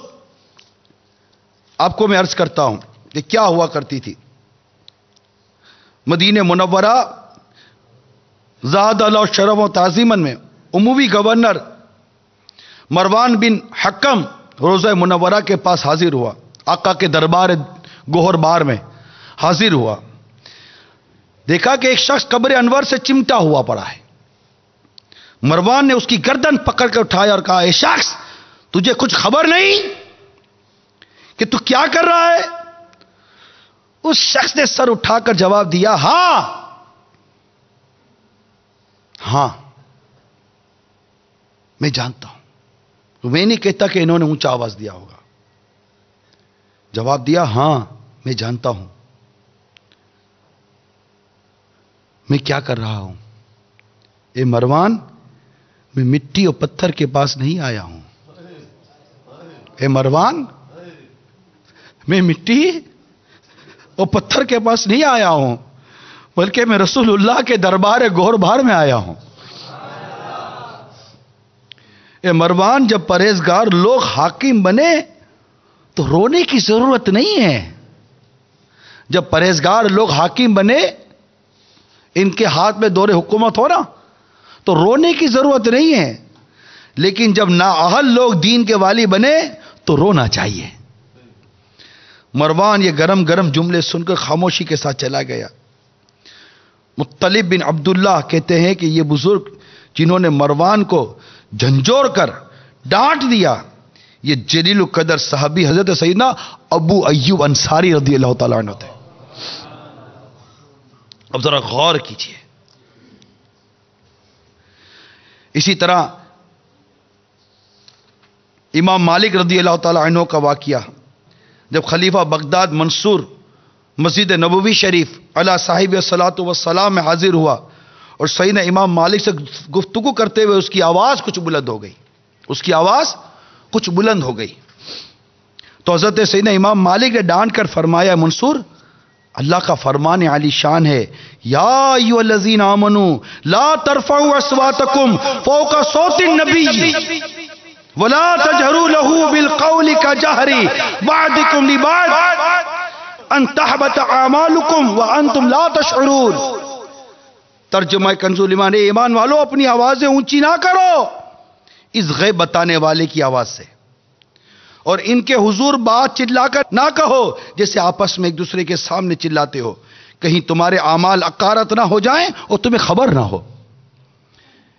آپ کو میں عرض کرتا ہوں کہ کیا ہوا کرتی تھی. مدینہ منورہ زاد اللہ شرف و تعظیمن میں عمومی گورنر مروان بن حکم روضہ منورہ کے پاس حاضر ہوا, آقا کے دربار گوہر بار میں حاضر ہوا. دیکھا کہ ایک شخص قبر انور سے چمٹا ہوا پڑا ہے. مروان نے اس کی گردن پکڑ کر اٹھایا اور کہا اے شخص تجھے کچھ خبر نہیں کہ تو کیا کر رہا ہے؟ اس شخص نے سر اٹھا کر جواب دیا ہاں ہاں میں جانتا ہوں. میں نہیں کہتا کہ انہوں نے اونچا آواز دیا ہوگا. جواب دیا ہاں میں جانتا ہوں. میں کیا کر رہا ہوں؟ اے مروان میں مٹی اور پتھر کے پاس نہیں آیا ہوں. اے مروان میں مٹی اور پتھر کے پاس نہیں آیا ہوں بلکہ میں رسول اللہ کے دربار گوہر بار میں آیا ہوں. اے مروان جب پرہیزگار لوگ حاکم بنے تو رونے کی ضرورت نہیں ہے. جب پرہیزگار لوگ حاکم بنے ان کے ہاتھ میں دور حکومت ہو نا تو رونے کی ضرورت نہیں ہے. لیکن جب نااہل لوگ دین کے والی بنے تو رونا چاہیے. مروان یہ گرم گرم جملے سن کر خاموشی کے ساتھ چلا گیا. مطلب بن عبداللہ کہتے ہیں کہ یہ بزرگ جنہوں نے مروان کو جھنجھوڑ کر ڈانٹ دیا یہ جلیل القدر صحابی حضرت سیدنا ابو ایوب انصاری رضی اللہ تعالیٰ عنہ تھے. اب ذرا غور کیجئے. اسی طرح امام مالک رضی اللہ تعالیٰ عنہ کا واقعہ جب خلیفہ بغداد منصور مسجد نبوی شریف علی صاحب الصلاۃ والسلام میں حاضر ہوا اور سیدنا امام مالک سے گفتگو کرتے ہوئے اس کی آواز کچھ بلند ہو گئی، اس کی آواز کچھ بلند ہو گئی. تو حضرت سیدنا امام مالک نے ڈانٹ کر فرمایا، منصور اللہ کا فرمان عالی شان ہے، یا ایھا الذین آمنوا لا ترفعوا اصواتکم فوق صوت النبی ولا تجهروا له بالقول كجهر بعضكم لبعض ان تحبط اعمالکم وانتم لا تشعرون. ترجمہ کنز الایمان، ایمان والو اپنی آوازیں اونچی نہ کرو اس غیب بتانے والے کی آواز سے، اور ان کے حضور بات چلا کر نہ کہو جیسے آپس میں ایک دوسرے کے سامنے چلاتے ہو، کہیں تمہارے اعمال اقارت نہ ہو جائیں اور تمہیں خبر نہ ہو.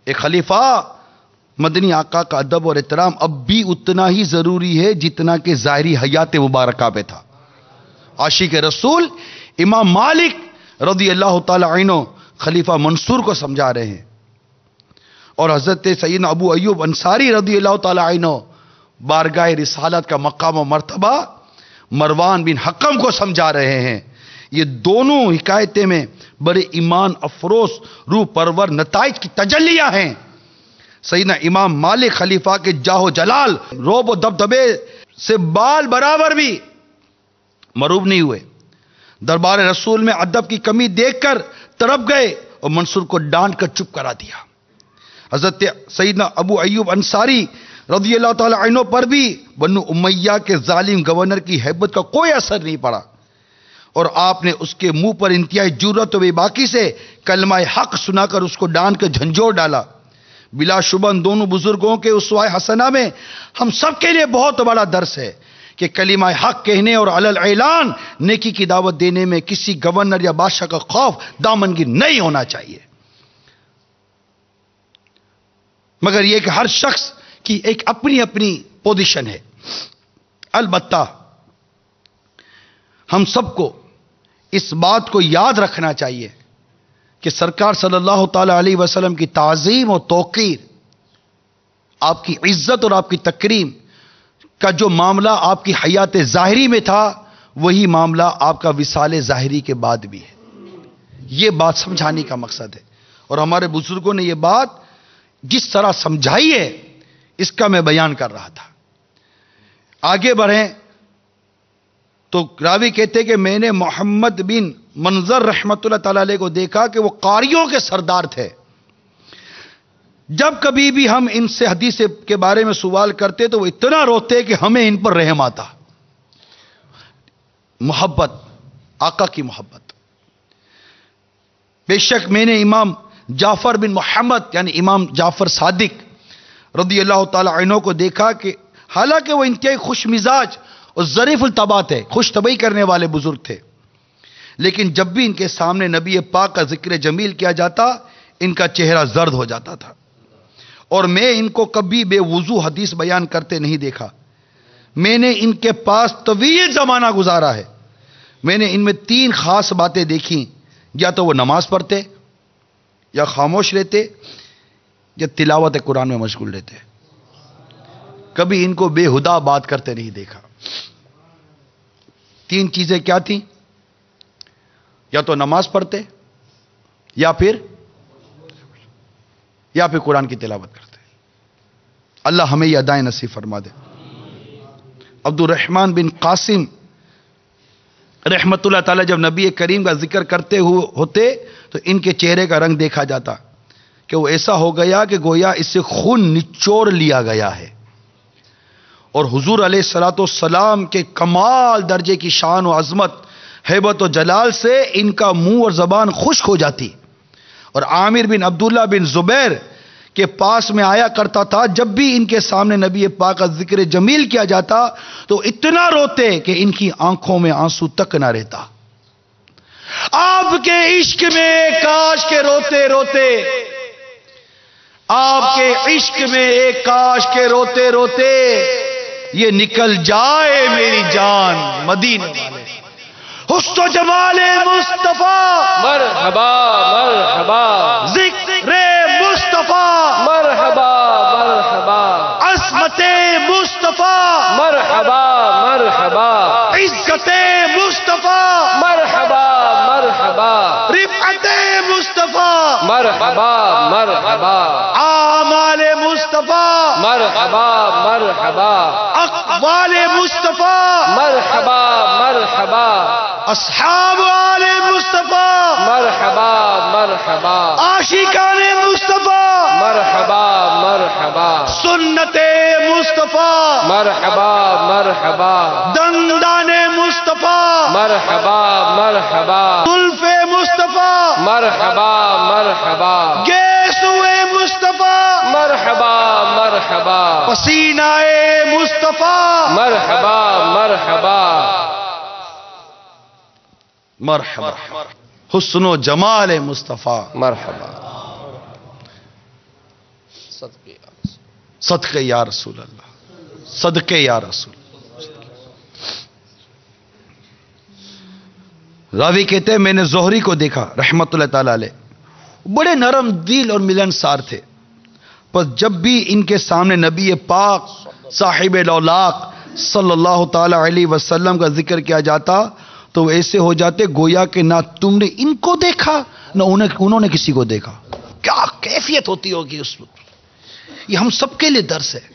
ایک خلیفہ مدنی آقا کا ادب اور احترام اب بھی اتنا ہی ضروری ہے جتنا کہ ظاہری حیات مبارکہ پہ تھا. عاشق رسول امام مالک رضی اللہ تعالی عنہ خلیفہ منصور کو سمجھا رہے ہیں، اور حضرت سیدنا ابو ایوب انصاری رضی اللہ تعالی عنہ بارگاہ رسالت کا مقام و مرتبہ مروان بن حکم کو سمجھا رہے ہیں. یہ دونوں حکایتیں میں بڑے ایمان افروز روح پرور نتائج کی تجلیاں ہیں. سیدنا امام مالک خلیفہ کے جاہ و جلال، روب و دبدبے سے بال برابر بھی مروب نہیں ہوئے. دربار رسول میں ادب کی کمی دیکھ کر تڑپ گئے اور منصور کو ڈانٹ کر چپ کرا دیا. حضرت سیدنا ابو ایوب انصاری رضی اللہ تعالی عنہ پر بھی بنو امیہ کے ظالم گورنر کی ہیبت کا کوئی اثر نہیں پڑا، اور آپ نے اس کے منہ پر انتہائی جرأت و بے باکی سے کلمہ حق سنا کر اس کو ڈانٹ کر جھنجھوڑ ڈالا. بلا شبہ دونوں بزرگوں کے اسوہ حسنہ میں ہم سب کے لیے بہت بڑا درس ہے کہ کلمہ حق کہنے اور علی الاعلان نیکی کی دعوت دینے میں کسی گورنر یا بادشاہ کا خوف دامنگیر نہیں ہونا چاہیے، مگر یہ کہ ہر شخص کی ایک اپنی اپنی پوزیشن ہے. البتہ ہم سب کو اس بات کو یاد رکھنا چاہیے کہ سرکار صلی اللہ تعالی علیہ وسلم کی تعظیم اور توقیر، آپ کی عزت اور آپ کی تکریم کا جو معاملہ آپ کی حیات ظاہری میں تھا، وہی معاملہ آپ کا وصال ظاہری کے بعد بھی ہے. یہ بات سمجھانے کا مقصد ہے، اور ہمارے بزرگوں نے یہ بات جس طرح سمجھائی ہے اس کا میں بیان کر رہا تھا. آگے بڑھیں تو راوی کہتے کہ میں نے محمد بن منظر رحمت اللہ تعالی علیہ کو دیکھا کہ وہ قاریوں کے سردار تھے. جب کبھی بھی ہم ان سے حدیث کے بارے میں سوال کرتے تو وہ اتنا روتے کہ ہمیں ان پر رحم آتا. محبت، آقا کی محبت. بے شک میں نے امام جعفر بن محمد یعنی امام جعفر صادق رضی اللہ تعالی عنہ کو دیکھا کہ حالانکہ وہ انتہائی خوش مزاج اور ظریف الطبع تھے، خوش طبعی کرنے والے بزرگ تھے، لیکن جب بھی ان کے سامنے نبی پاک کا ذکر جمیل کیا جاتا ان کا چہرہ زرد ہو جاتا تھا، اور میں ان کو کبھی بے وضو حدیث بیان کرتے نہیں دیکھا. میں نے ان کے پاس طویل زمانہ گزارا ہے. میں نے ان میں 3 خاص باتیں دیکھی، یا تو وہ نماز پڑھتے، یا خاموش رہتے، یا تلاوت قرآن میں مشغول رہتے. کبھی ان کو بے ہدا بات کرتے نہیں دیکھا. 3 چیزیں کیا تھیں؟ یا تو نماز پڑھتے، یا پھر قرآن کی تلاوت کرتے. اللہ ہمیں یہ ادائیں نصیب فرما دے. عبد الرحمن بن قاسم رحمت اللہ تعالی جب نبی کریم کا ذکر کرتے ہوتے تو ان کے چہرے کا رنگ دیکھا جاتا کہ وہ ایسا ہو گیا کہ گویا اس سے خون نچوڑ لیا گیا ہے. اور حضور علیہ الصلوۃ والسلام کے کمال درجے کی شان و عظمت، ہیبت و جلال سے ان کا منہ اور زبان خشک ہو جاتی. اور عامر بن عبداللہ بن زبیر کے پاس میں آیا کرتا تھا، جب بھی ان کے سامنے نبی پاک کا ذکر جمیل کیا جاتا تو اتنا روتے کہ ان کی آنکھوں میں آنسو تک نہ رہتا. آپ کے عشق میں کاش کے روتے روتے، آپ کے عشق میں ایک کاش کے روتے روتے یہ نکل جائے میری جان مدینے والے. حسن و جمال مصطفیٰ مرحبا مرحبا، ذکر مصطفیٰ مرحبا مرحبا، عظمت مصطفیٰ مرحبا مرحبا، عزت مصطفیٰ مرحبا مرحبا مرحبا آمال مصطفیٰ مرحبا مرحبا اقوال مصطفیٰ مرحبا مرحبا اصحاب آل مصطفیٰ مرحبا مرحبا عاشقان مصطفیٰ مرحبا مرحبا سنت مصطفیٰ مرحبا مرحبا دندان مصطفیٰ مرحبا مرحبا زلف مصطفیٰ مرحبا مرحبا گیسوئے مصطفیٰ مرحبا مرحبا پسینہ مصطفیٰ مرحبا مرحبا مرحبا حسن و جمال مصطفیٰ مرحبا صدقے صدقے یا رسول اللہ صدقے یا رسول. راوی کہتے ہیں میں نے زہری کو دیکھا رحمت اللہ تعالی علیہ، بڑے نرم دل اور ملنسار تھے، پر جب بھی ان کے سامنے نبی پاک صاحب لولاق صلی اللہ تعالی علیہ وسلم کا ذکر کیا جاتا تو وہ ایسے ہو جاتے گویا کہ نہ تم نے ان کو دیکھا نہ انہوں نے کسی کو دیکھا. کیا کیفیت ہوتی ہوگی اس وقت. یہ ہم سب کے لیے درس ہے،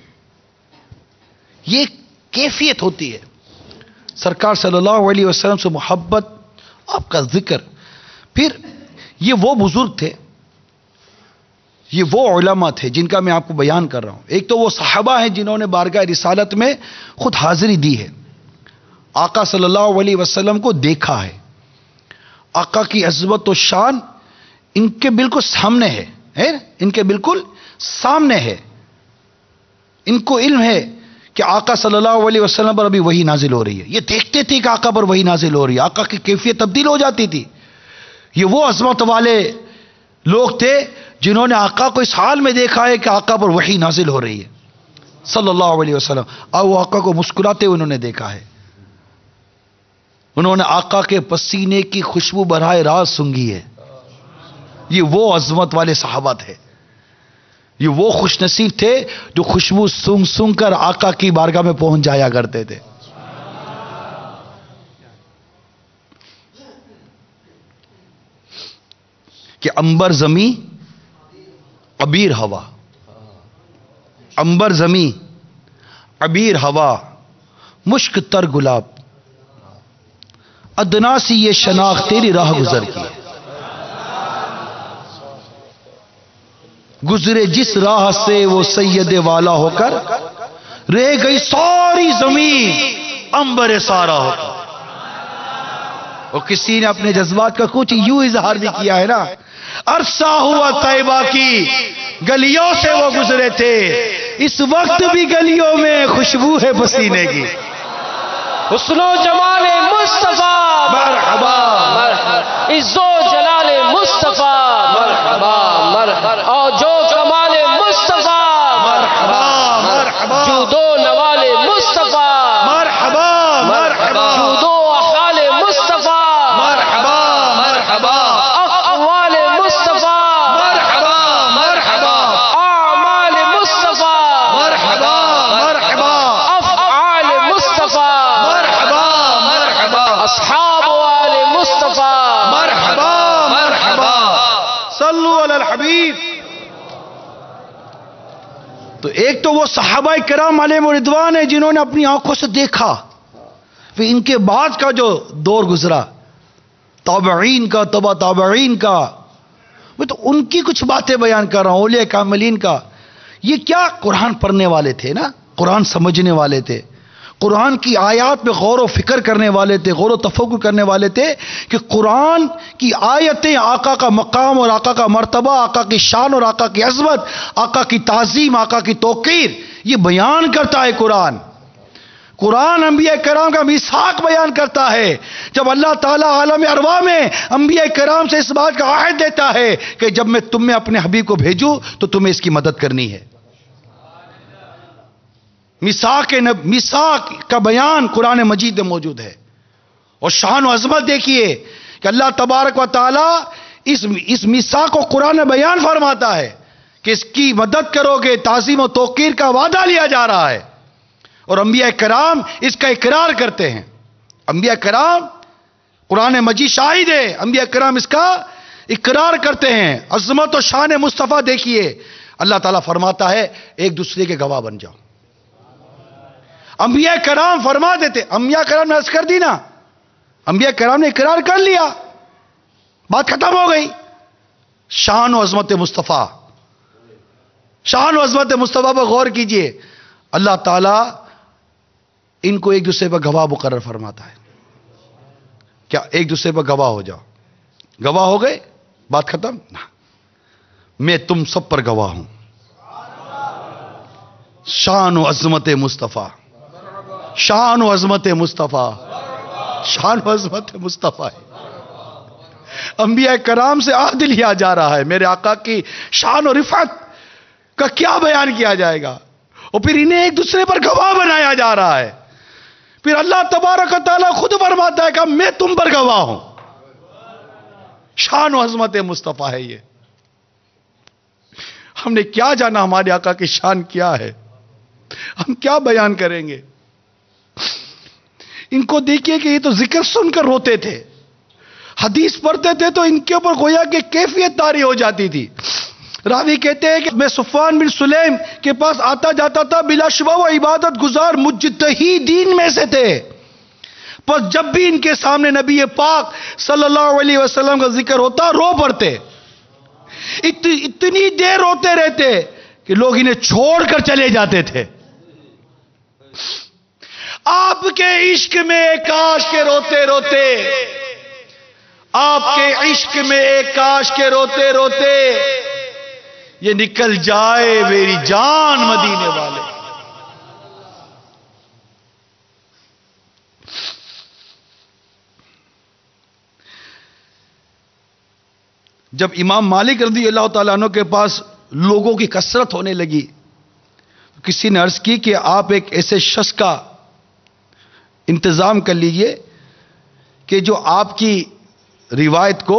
یہ کیفیت ہوتی ہے. سرکار صلی اللہ علیہ وسلم سے محبت، آپ کا ذکر. پھر یہ وہ بزرگ تھے، یہ وہ علماء تھے جن کا میں آپ کو بیان کر رہا ہوں. ایک تو وہ صحابہ ہیں جنہوں نے بارگاہ رسالت میں خود حاضری دی ہے، آقا صلی اللہ علیہ وسلم کو دیکھا ہے. آقا کی عظمت و شان ان کے بالکل سامنے ہے، ان کے بالکل سامنے ہے. ان کو علم ہے کہ آقا صلی اللہ علیہ وسلم پر ابھی وحی نازل ہو رہی ہے. یہ دیکھتے تھے کہ آقا پر وحی نازل ہو رہی ہے، آقا کی کیفیت تبدیل ہو جاتی تھی. یہ وہ عظمت والے لوگ تھے جنہوں نے آقا کو اس حال میں دیکھا ہے کہ آقا پر وحی نازل ہو رہی ہے صلی اللہ علیہ وسلم، اور وہ آقا کو مسکراتے ہوئے انہوں نے دیکھا ہے. انہوں نے آقا کے پسینے کی خوشبو براہ راست سونگھی ہے. یہ وہ عظمت والے صحابہ تھے، یہ وہ خوش نصیب تھے جو خوشبو سونگ سونگ کر آقا کی بارگاہ میں پہنچ جایا کرتے تھے. کہ انبر زمیں عبیر ہوا، انبر زمیں عبیر ہوا، مشک تر گلاب، ادنا سی یہ شناخت تیری راہ گزر کی. گزرے جس راہ سے وہ سید والا ہو کر، رہ گئی ساری زمین انبر سارا ہو کر. اور کسی نے اپنے جذبات کا کچھ یوں اظہار بھی کیا ہے نا، عرصہ ہوا طیبہ کی گلیوں سے وہ گزرے تھے، اس وقت بھی گلیوں میں خوشبو ہے پسینے کی. حسن و جمال مصطفیٰ مرحبا مرحبا، عز و جلال مصطفیٰ مرحبا مرحبا، اور جو کمال مصطفیٰ مرحبا مرحبا، جود و نوال مصطفیٰ مرحبا مرحبا، جود و احوال مصطفیٰ مرحبا مرحبا، اقوال مصطفیٰ مرحبا مرحبا، اعمال مصطفیٰ مرحبا مرحبا، افعال مصطفیٰ مرحبا مرحبا، اصحاب آل مصطفیٰ مرحبا مرحبا. صلو علی الحبیب. تو ایک تو وہ صحابہ کرام علیہم رضوان ہیں جنہوں نے اپنی آنکھوں سے دیکھا. پھر ان کے بعد کا جو دور گزرا، تابعین کا، تبع تابعین کا، میں تو ان کی کچھ باتیں بیان کر رہا ہوں، اولیاء کاملین کا. یہ کیا قرآن پڑھنے والے تھے نا، قرآن سمجھنے والے تھے، قرآن کی آیات پہ غور و فکر کرنے والے تھے، غور و تفکر کرنے والے تھے کہ قرآن کی آیتیں آقا کا مقام اور آقا کا مرتبہ، آقا کی شان اور آقا کی عظمت، آقا کی تعظیم، آقا کی توقیر، یہ بیان کرتا ہے قرآن. قرآن انبیاء کرام کا میثاق بیان کرتا ہے. جب اللہ تعالیٰ عالم ارواح میں انبیاء کرام سے اس بات کا عہد دیتا ہے کہ جب میں تم میں اپنے حبیب کو بھیجوں تو تمہیں اس کی مدد کرنی ہے. میثاق کا بیان قرآن مجید میں موجود ہے. اور شان و عظمت دیکھیے کہ اللہ تبارک و تعالی اس میثاق کو قرآن میں بیان فرماتا ہے کہ اس کی مدد کرو گے، تعظیم و توقیر کا وعدہ لیا جا رہا ہے. اور انبیاء کرام اس کا اقرار کرتے ہیں. انبیاء کرام، قرآن مجید شاہد ہے، انبیاء کرام اس کا اقرار کرتے ہیں عظمت و شان مصطفیٰ دیکھیے، اللہ تعالیٰ فرماتا ہے ایک دوسرے کے گواہ بن جاؤ. انبیاء کرام فرما دیتے، انبیاء کرام نے عرض کر دی نا، انبیاء کرام نے اقرار کر لیا، بات ختم ہو گئی. شان و عظمت مصطفیٰ، شان و عظمت مصطفیٰ پر غور کیجئے. اللہ تعالیٰ ان کو ایک دوسرے پر گواہ مقرر فرماتا ہے. کیا ایک دوسرے پر گواہ ہو جاؤ؟ گواہ ہو گئے، بات ختم نہ. میں تم سب پر گواہ ہوں. شان و عظمت مصطفیٰ، شان و عظمت مصطفیٰ، شان و عظمت مصطفیٰ ہے. انبیاء کرام سے عہد لیا جا رہا ہے. میرے آقا کی شان و رفعت کا کیا بیان کیا جائے گا، اور پھر انہیں ایک دوسرے پر گواہ بنایا جا رہا ہے. پھر اللہ تبارک و تعالیٰ خود فرماتا ہے کہ میں تم پر گواہ ہوں. شان و عظمت مصطفیٰ ہے یہ. ہم نے کیا جانا ہمارے آقا کی شان کیا ہے، ہم کیا بیان کریں گے. ان کو دیکھیے کہ یہ تو ذکر سن کر روتے تھے، حدیث پڑھتے تھے تو ان کے اوپر گویا کہ کیفیت طاری ہو جاتی تھی. راوی کہتے ہیں کہ میں صفوان بن سلیم کے پاس آتا جاتا تھا، بلا شبہ وہ عبادت گزار مجتہدین میں سے تھے. پر جب بھی ان کے سامنے نبی پاک صلی اللہ علیہ وسلم کا ذکر ہوتا رو پڑتے. اتنی دیر روتے رہتے کہ لوگ انہیں چھوڑ کر چلے جاتے تھے. آپ کے عشق میں کاش کے روتے روتے، آپ کے عشق میں کاش کے روتے روتے یہ نکل جائے میری جان مدینے والے. جب امام مالک رضی اللہ تعالیٰ عنہ کے پاس لوگوں کی کثرت ہونے لگی، کسی نے عرض کی کہ آپ ایک ایسے شخص کا انتظام کر لیجئے کہ جو آپ کی روایت کو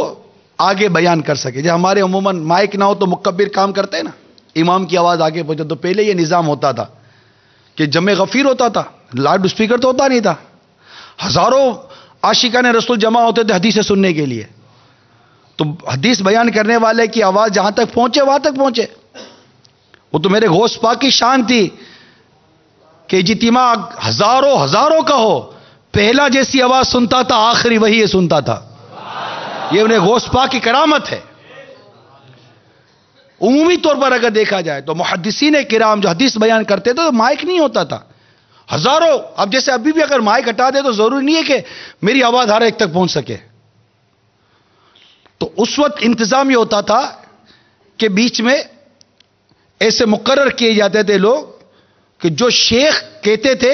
آگے بیان کر سکے. جب ہمارے عموماً مائک نہ ہو تو مکبر کام کرتے ہیں نا، امام کی آواز آگے پہنچے. تو پہلے یہ نظام ہوتا تھا کہ جمع غفیر ہوتا تھا، لاؤڈ اسپیکر تو ہوتا نہیں تھا. ہزاروں عاشقان رسول جمع ہوتے تھے حدیث سننے کے لیے. تو حدیث بیان کرنے والے کی آواز جہاں تک پہنچے وہاں تک پہنچے. وہ تو میرے غوث پاک کی شان تھی کہ اجتماع ہزاروں کا ہو، پہلا جیسی آواز سنتا تھا آخری وہی سنتا تھا. یہ انہیں غوث پاک کی کرامت ہے. عمومی طور پر اگر دیکھا جائے تو محدثین کرام جو حدیث بیان کرتے تھے تو مائک نہیں ہوتا تھا. ہزاروں، اب جیسے ابھی بھی اگر مائک ہٹا دے تو ضروری نہیں ہے کہ میری آواز ہر ایک تک پہنچ سکے. تو اس وقت انتظام یہ ہوتا تھا کہ بیچ میں ایسے مقرر کیے جاتے تھے لوگ کہ جو شیخ کہتے تھے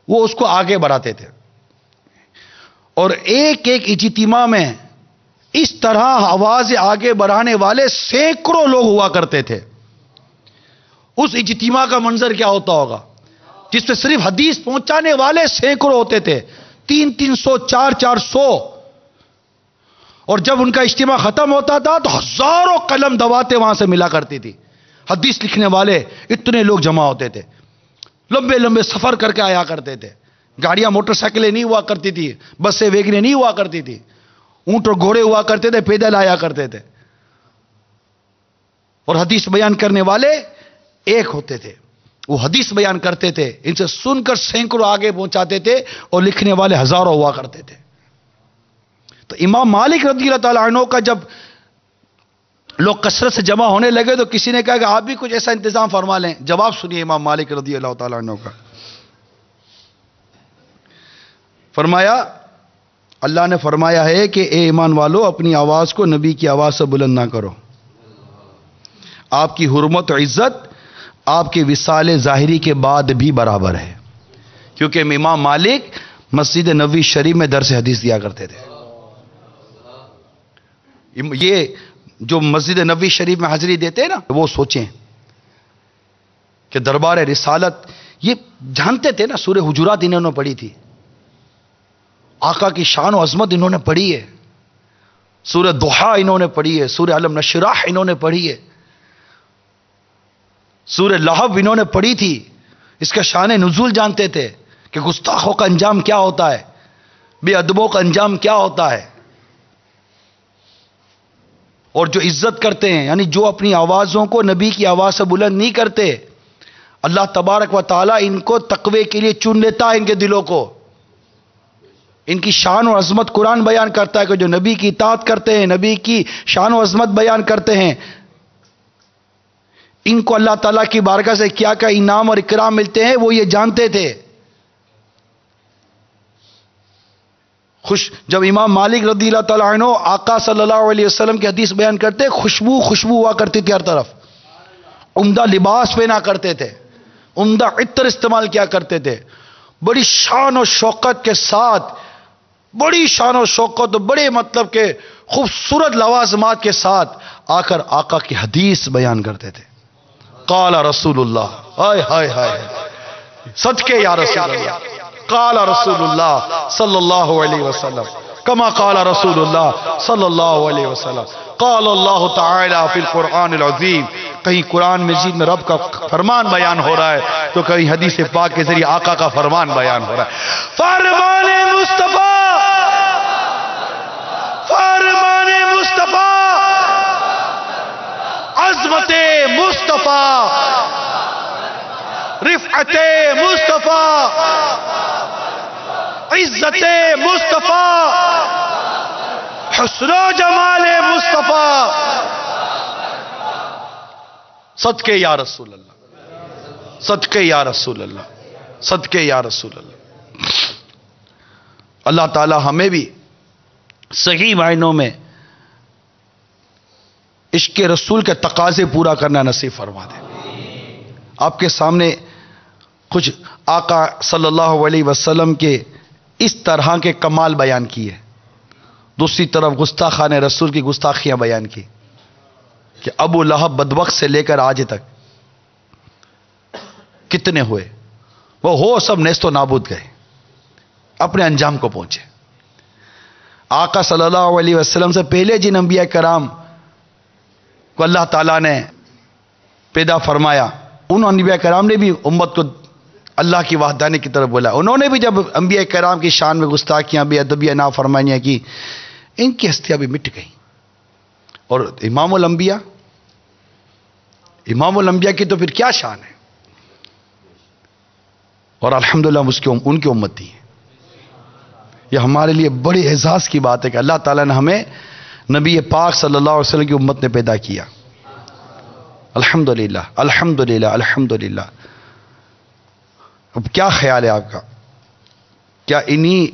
وہ اس کو آگے بڑھاتے تھے. اور ایک ایک اجتماع میں اس طرح آواز آگے بڑھانے والے سینکڑوں لوگ ہوا کرتے تھے. اس اجتماع کا منظر کیا ہوتا ہوگا جس میں صرف حدیث پہنچانے والے سینکڑوں ہوتے تھے، 300 400. اور جب ان کا اجتماع ختم ہوتا تھا تو ہزاروں قلم دواتیں وہاں سے ملا کرتی تھی. حدیث لکھنے والے اتنے لوگ جمع ہوتے تھے، لمبے لمبے سفر کر کے آیا کرتے تھے. گاڑیاں موٹر سائیکلیں نہیں ہوا کرتی تھی، بسیں ویگنیں نہیں ہوا کرتی تھی، اونٹ اور گھوڑے ہوا کرتے تھے، پیدل آیا کرتے تھے. اور حدیث بیان کرنے والے ایک ہوتے تھے، وہ حدیث بیان کرتے تھے، ان سے سن کر سینکڑوں آگے پہنچاتے تھے، اور لکھنے والے ہزاروں ہوا کرتے تھے. تو امام مالک رضی اللہ تعالیٰ عنہ کا جب لوگ کثرت سے جمع ہونے لگے تو کسی نے کہا کہ آپ بھی کچھ ایسا انتظام فرما لیں. جواب سنیے امام مالک رضی اللہ تعالیٰ عنہ کا. فرمایا، اللہ نے فرمایا ہے کہ اے ایمان والو اپنی آواز کو نبی کی آواز سے بلند نہ کرو. آپ کی حرمت و عزت آپ کے وصال ظاہری کے بعد بھی برابر ہے، کیونکہ امام مالک مسجد نبوی شریف میں درس حدیث دیا کرتے تھے. یہ جو مسجد نبوی شریف میں حاضری دیتے ہیں نا، وہ سوچیں کہ دربار رسالت، یہ جانتے تھے نا سورہ حجرات انہوں نے پڑھی تھی، آقا کی شان و عظمت انہوں نے پڑھی ہے، سورہ ضحیٰ انہوں نے پڑھی ہے، سورہ علم نشرح انہوں نے پڑھی ہے، سورہ لہب انہوں نے پڑھی تھی. اس کا شان نزول جانتے تھے کہ گستاخوں کا انجام کیا ہوتا ہے، بے ادبوں کا انجام کیا ہوتا ہے. اور جو عزت کرتے ہیں، یعنی جو اپنی آوازوں کو نبی کی آواز سے بلند نہیں کرتے، اللہ تبارک و تعالیٰ ان کو تقوی کے لیے چن لیتا ہے، ان کے دلوں کو. ان کی شان و عظمت قرآن بیان کرتا ہے کہ جو نبی کی اطاعت کرتے ہیں، نبی کی شان و عظمت بیان کرتے ہیں، ان کو اللہ تعالیٰ کی بارگاہ سے کیا کیا انعام اور اکرام ملتے ہیں وہ یہ جانتے تھے. جب امام مالک رضی اللہ تعالیٰ عنہ آقا صلی اللہ علیہ وسلم کی حدیث بیان کرتے، خوشبو ہوا کرتی تھی ہر طرف، عمدہ لباس پہنا کرتے تھے، عمدہ عطر استعمال کیا کرتے تھے، بڑی شان و شوکت کے ساتھ، بڑی شان و شوکت، بڑے مطلب کے خوبصورت لوازمات کے ساتھ آ کر آقا کی حدیث بیان کرتے تھے. قال رسول اللہ، ہائے ہائے ہائے، صدقے یا رسول اللہ، قال رسول اللہ صلی اللہ علیہ وسلم کما قال رسول اللہ صلی اللہ علیہ وسلم. قال اللہ تعالی فی القرآن العظیم، کہیں قرآن مجید میں رب کا فرمان بیان ہو رہا ہے تو کہیں حدیث پاک کے ذریعے آقا کا فرمان بیان ہو رہا ہے. فرمان مصطفیٰ، فرمان مصطفیٰ، عظمت مصطفیٰ، رفعت مصطفیٰ، عزت مصطفیٰ، حسن و جمال مصطفیٰ. صدقے یا رسول اللہ، صدقے یا رسول اللہ، صدقے یا رسول اللہ. اللہ تعالی ہمیں بھی صحیح معنوں میں عشق رسول کے تقاضے پورا کرنا نصیب فرما دے. آپ کے سامنے کچھ آقا صلی اللہ علیہ وسلم کے اس طرح کے کمال بیان کیے، دوسری طرف گستاخان رسول کی گستاخیاں بیان کی کہ ابو لہب بدبخت سے لے کر آج تک کتنے ہوئے، وہ ہو سب نیست و نابود گئے، اپنے انجام کو پہنچے. آقا صلی اللہ علیہ وسلم سے پہلے جن انبیاء کرام کو اللہ تعالیٰ نے پیدا فرمایا، ان انبیاء کرام نے بھی امت کو اللہ کی وحدانی کی طرف بولا. انہوں نے بھی جب انبیاء کرام کی شان میں گستاخیاں، بے ادبیاں، نافرمانیاں کی، ان کی ہستیاں بھی مٹ گئیں. اور امام الانبیاء، امام الانبیاء کی تو پھر کیا شان ہے، اور الحمدللہ ان کی امت تھی. یہ ہمارے لیے بڑی اعزاز کی بات ہے کہ اللہ تعالیٰ نے ہمیں نبی پاک صلی اللہ علیہ وسلم کی امت نے پیدا کیا. الحمدللہ الحمدللہ الحمدللہ. اب کیا خیال ہے آپ کا؟ کیا انہی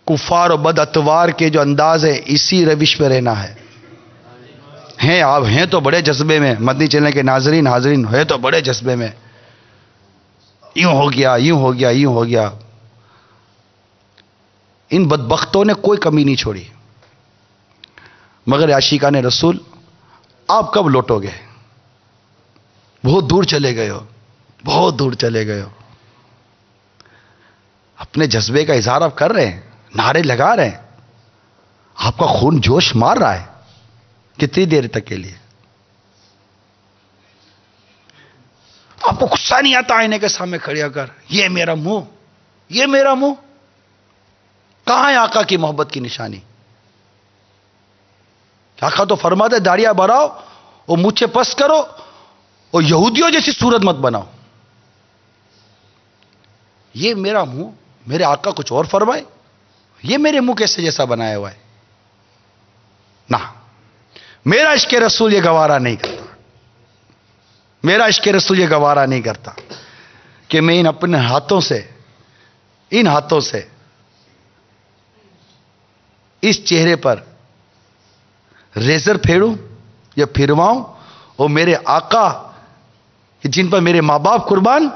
کفار و بد اتوار کے جو انداز ہے اسی روش پہ رہنا ہے؟ ہیں آپ ہیں تو بڑے جذبے میں، مدنی چینل کے ناظرین حاضرین ہے تو بڑے جذبے میں، یوں ہو گیا، یوں ہو گیا، یوں ہو گیا. ان بدبختوں نے کوئی کمی نہیں چھوڑی. مگر عاشقان رسول آپ کب لوٹو گے؟ بہت دور چلے گئے ہو، بہت دور چلے گئے ہو. اپنے جذبے کا اظہار آپ کر رہے ہیں، نعرے لگا رہے ہیں، آپ کا خون جوش مار رہا ہے. کتنی دیر تک کے لیے؟ آپ کو غصہ نہیں آتا آئینے کے سامنے کھڑے ہو کر یہ میرا منہ، یہ میرا منہ؟ کہاں ہے آقا کی محبت کی نشانی؟ آقا تو فرماتے داڑیاں بڑھاؤ اور مونچھیں پس کرو اور یہودیوں جیسی صورت مت بناؤ. یہ میرا منہ، میرے آقا کچھ اور فرمائے، یہ میرے منہ کیسے جیسا بنایا ہوا ہے؟ نہ، میرا عشق رسول یہ گوارا نہیں کرتا، میرا عشق رسول یہ گوارا نہیں کرتا کہ میں ان اپنے ہاتھوں سے، ان ہاتھوں سے اس چہرے پر ریزر پھیڑوں یا پھرواؤں اور میرے آقا جن پر میرے ماں باپ قربان،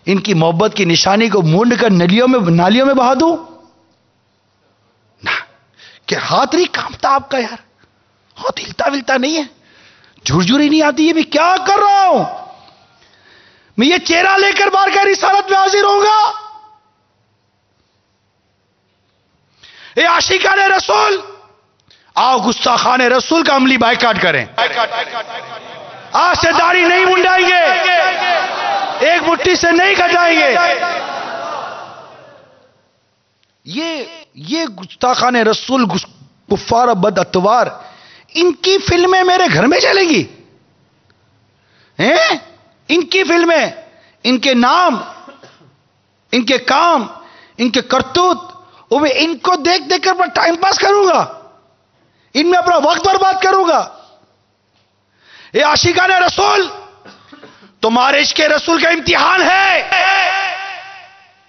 ان کی محبت کی نشانی کو مونڈ کر نالیوں میں بہا دوں؟ نہ، کہ ہاتھ نہیں کانپتا آپ کا یار، ہاتھ ہلتا ولتا نہیں ہے، جھرجھری نہیں آتی، یہ بھی کیا کر رہا ہوں میں؟ یہ چہرہ لے کر بارگاہ رسالت میں حاضر ہوں گا. اے عاشقان رسول، آؤ گستاخان رسول کا عملی بائیکاٹ کریں. آج سے داڑھی نہیں منڈائیں گے، ایک مٹھی سے نہیں کٹائیں گے. یہ گستاخان رسول کفار بد اتوار، ان کی فلمیں میرے گھر میں چلیں گی؟ ان کی فلمیں، ان کے نام، ان کے کام، ان کے کرتوت، وہ میں ان کو دیکھ دیکھ کر ٹائم پاس کروں گا؟ ان میں اپنا وقت برباد کروں گا؟ یہ عاشقان رسول، تمہارے عشق رسول کا امتحان ہے۔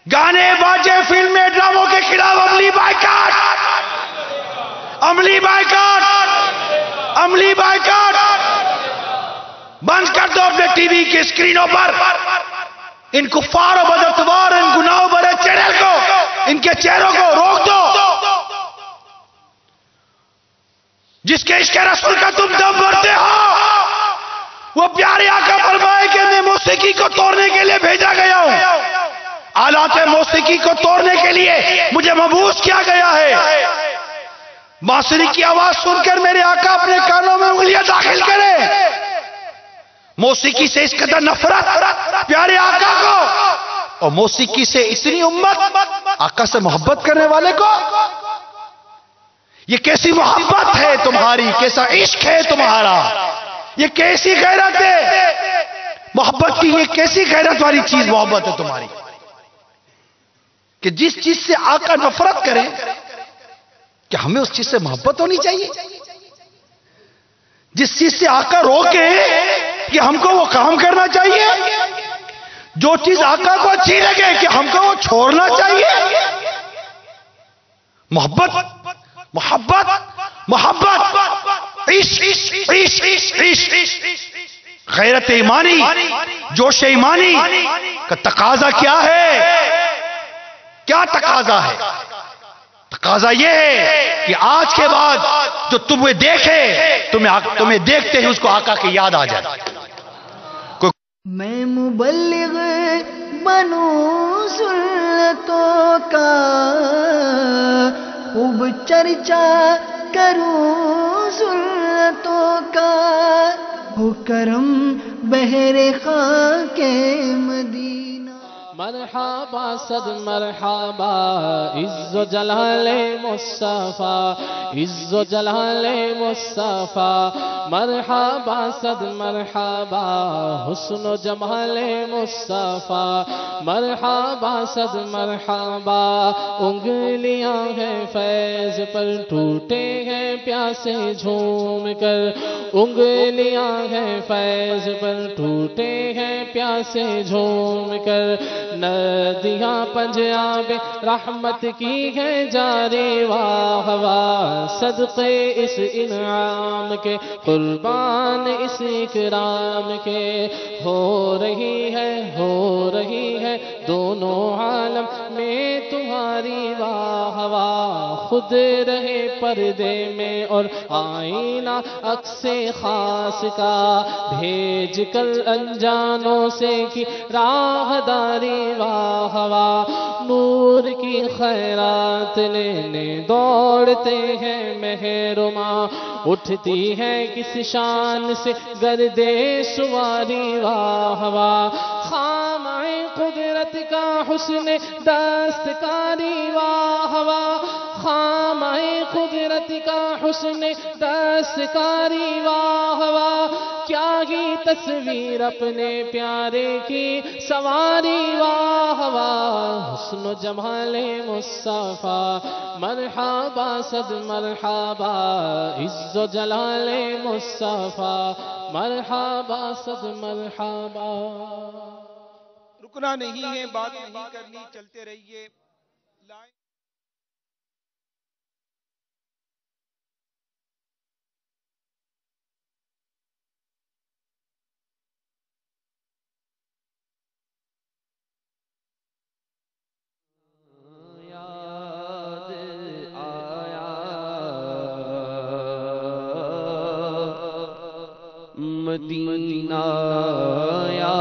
گانے باجے فلمیں ڈراموں کے خلاف عملی بائیکاٹ، عملی بائیکاٹ، عملی بائیکاٹ۔ بند کر دو اپنے ٹی وی کی اسکرینوں پر ان کفار و بدعتوار، ان گناہوں بھرے چینل کو، ان کے چہروں کو روک دو۔ جس کے عشق رسول کا تم دم بھرتے ہو، وہ پیارے آقا فرمائے کہ میں موسیقی کو توڑنے کے لیے بھیجا گیا ہوں، آلات موسیقی کو توڑنے کے لیے مجھے مبعوث کیا گیا ہے۔ بانسری کی آواز سن کر میرے آقا اپنے کانوں میں انگلیاں داخل کریں۔ موسیقی سے اس قدر نفرت پیارے آقا کو، اور موسیقی سے اتنی امت آقا سے محبت کرنے والے کو، یہ کیسی محبت ہے تمہاری، کیسا عشق ہے تمہارا، یہ کیسی غیرت ہے محبت کی، یہ کیسی غیرت والی چیز محبت ہے تمہاری کہ جس چیز سے آقا نفرت کرے، کہ ہمیں اس چیز سے محبت ہونی چاہیے؟ جس چیز سے آقا روکے کہ ہم کو وہ کام کرنا چاہیے، جو چیز آقا کو اچھی لگے کہ ہم کو وہ چھوڑنا چاہیے؟ محبت محبت محبت، عشق عشق عشق، غیرت ایمانی، جوش ایمانی کا تقاضا کیا ہے؟ کیا تقاضا ہے؟ تقاضا یہ ہے کہ آج کے بعد جو تمہیں دیکھے، تمہیں دیکھتے ہی اس کو آقا کی یاد آ جائے۔ میں مبلغ بنوں سنتوں کا، خوب چرچا کروں سنتوں کا، ہو کرم بحر خاک مدینہ۔ مرحبا صد مرحبا عز و جلال مصطفیٰ، عز و جلال مصطفیٰ، مرحبا صد مرحبا حسن و جمال مصطفیٰ، مرحبا صد مرحبا۔ انگلیاں ہیں فیض پر ٹوٹے ہیں پیاسے جھوم کر، انگلیاں ہیں فیض پر ٹوٹے ہیں پیاسے جھوم کر، ندیاں پنجاب رحمت کی ہے جاری، واہ واہ صدقے اس انعام کے، قربان اس اکرام کے، ہو رہی ہے دونوں عالم میں تمہاری واہ واہ، خود رہے پردے میں اور آئینہ عکس خاص کا، بھیج کر انجانوں سے کی راہ داری واہ واہ، نور کی خیرات لینے دوڑتے ہیں محرماں، اٹھتی ہے کس شان سے گردے سواری واہ واہ، خامہ قدرت کا حسن دستکاری واہ واہ، خامہ قدرت کا حسن دستکاری واہ واہ، کیا ہی تصویر اپنے پیارے کی سواری واہ واہ، حسن و جمال مصطفیٰ، مرحبا صد مرحبا عز و جلال مصطفیٰ، مرحبا صد مرحبا۔ رکنا نہیں ہے، بات نہیں کرنی، چلتے رہیے۔ مدینہ یا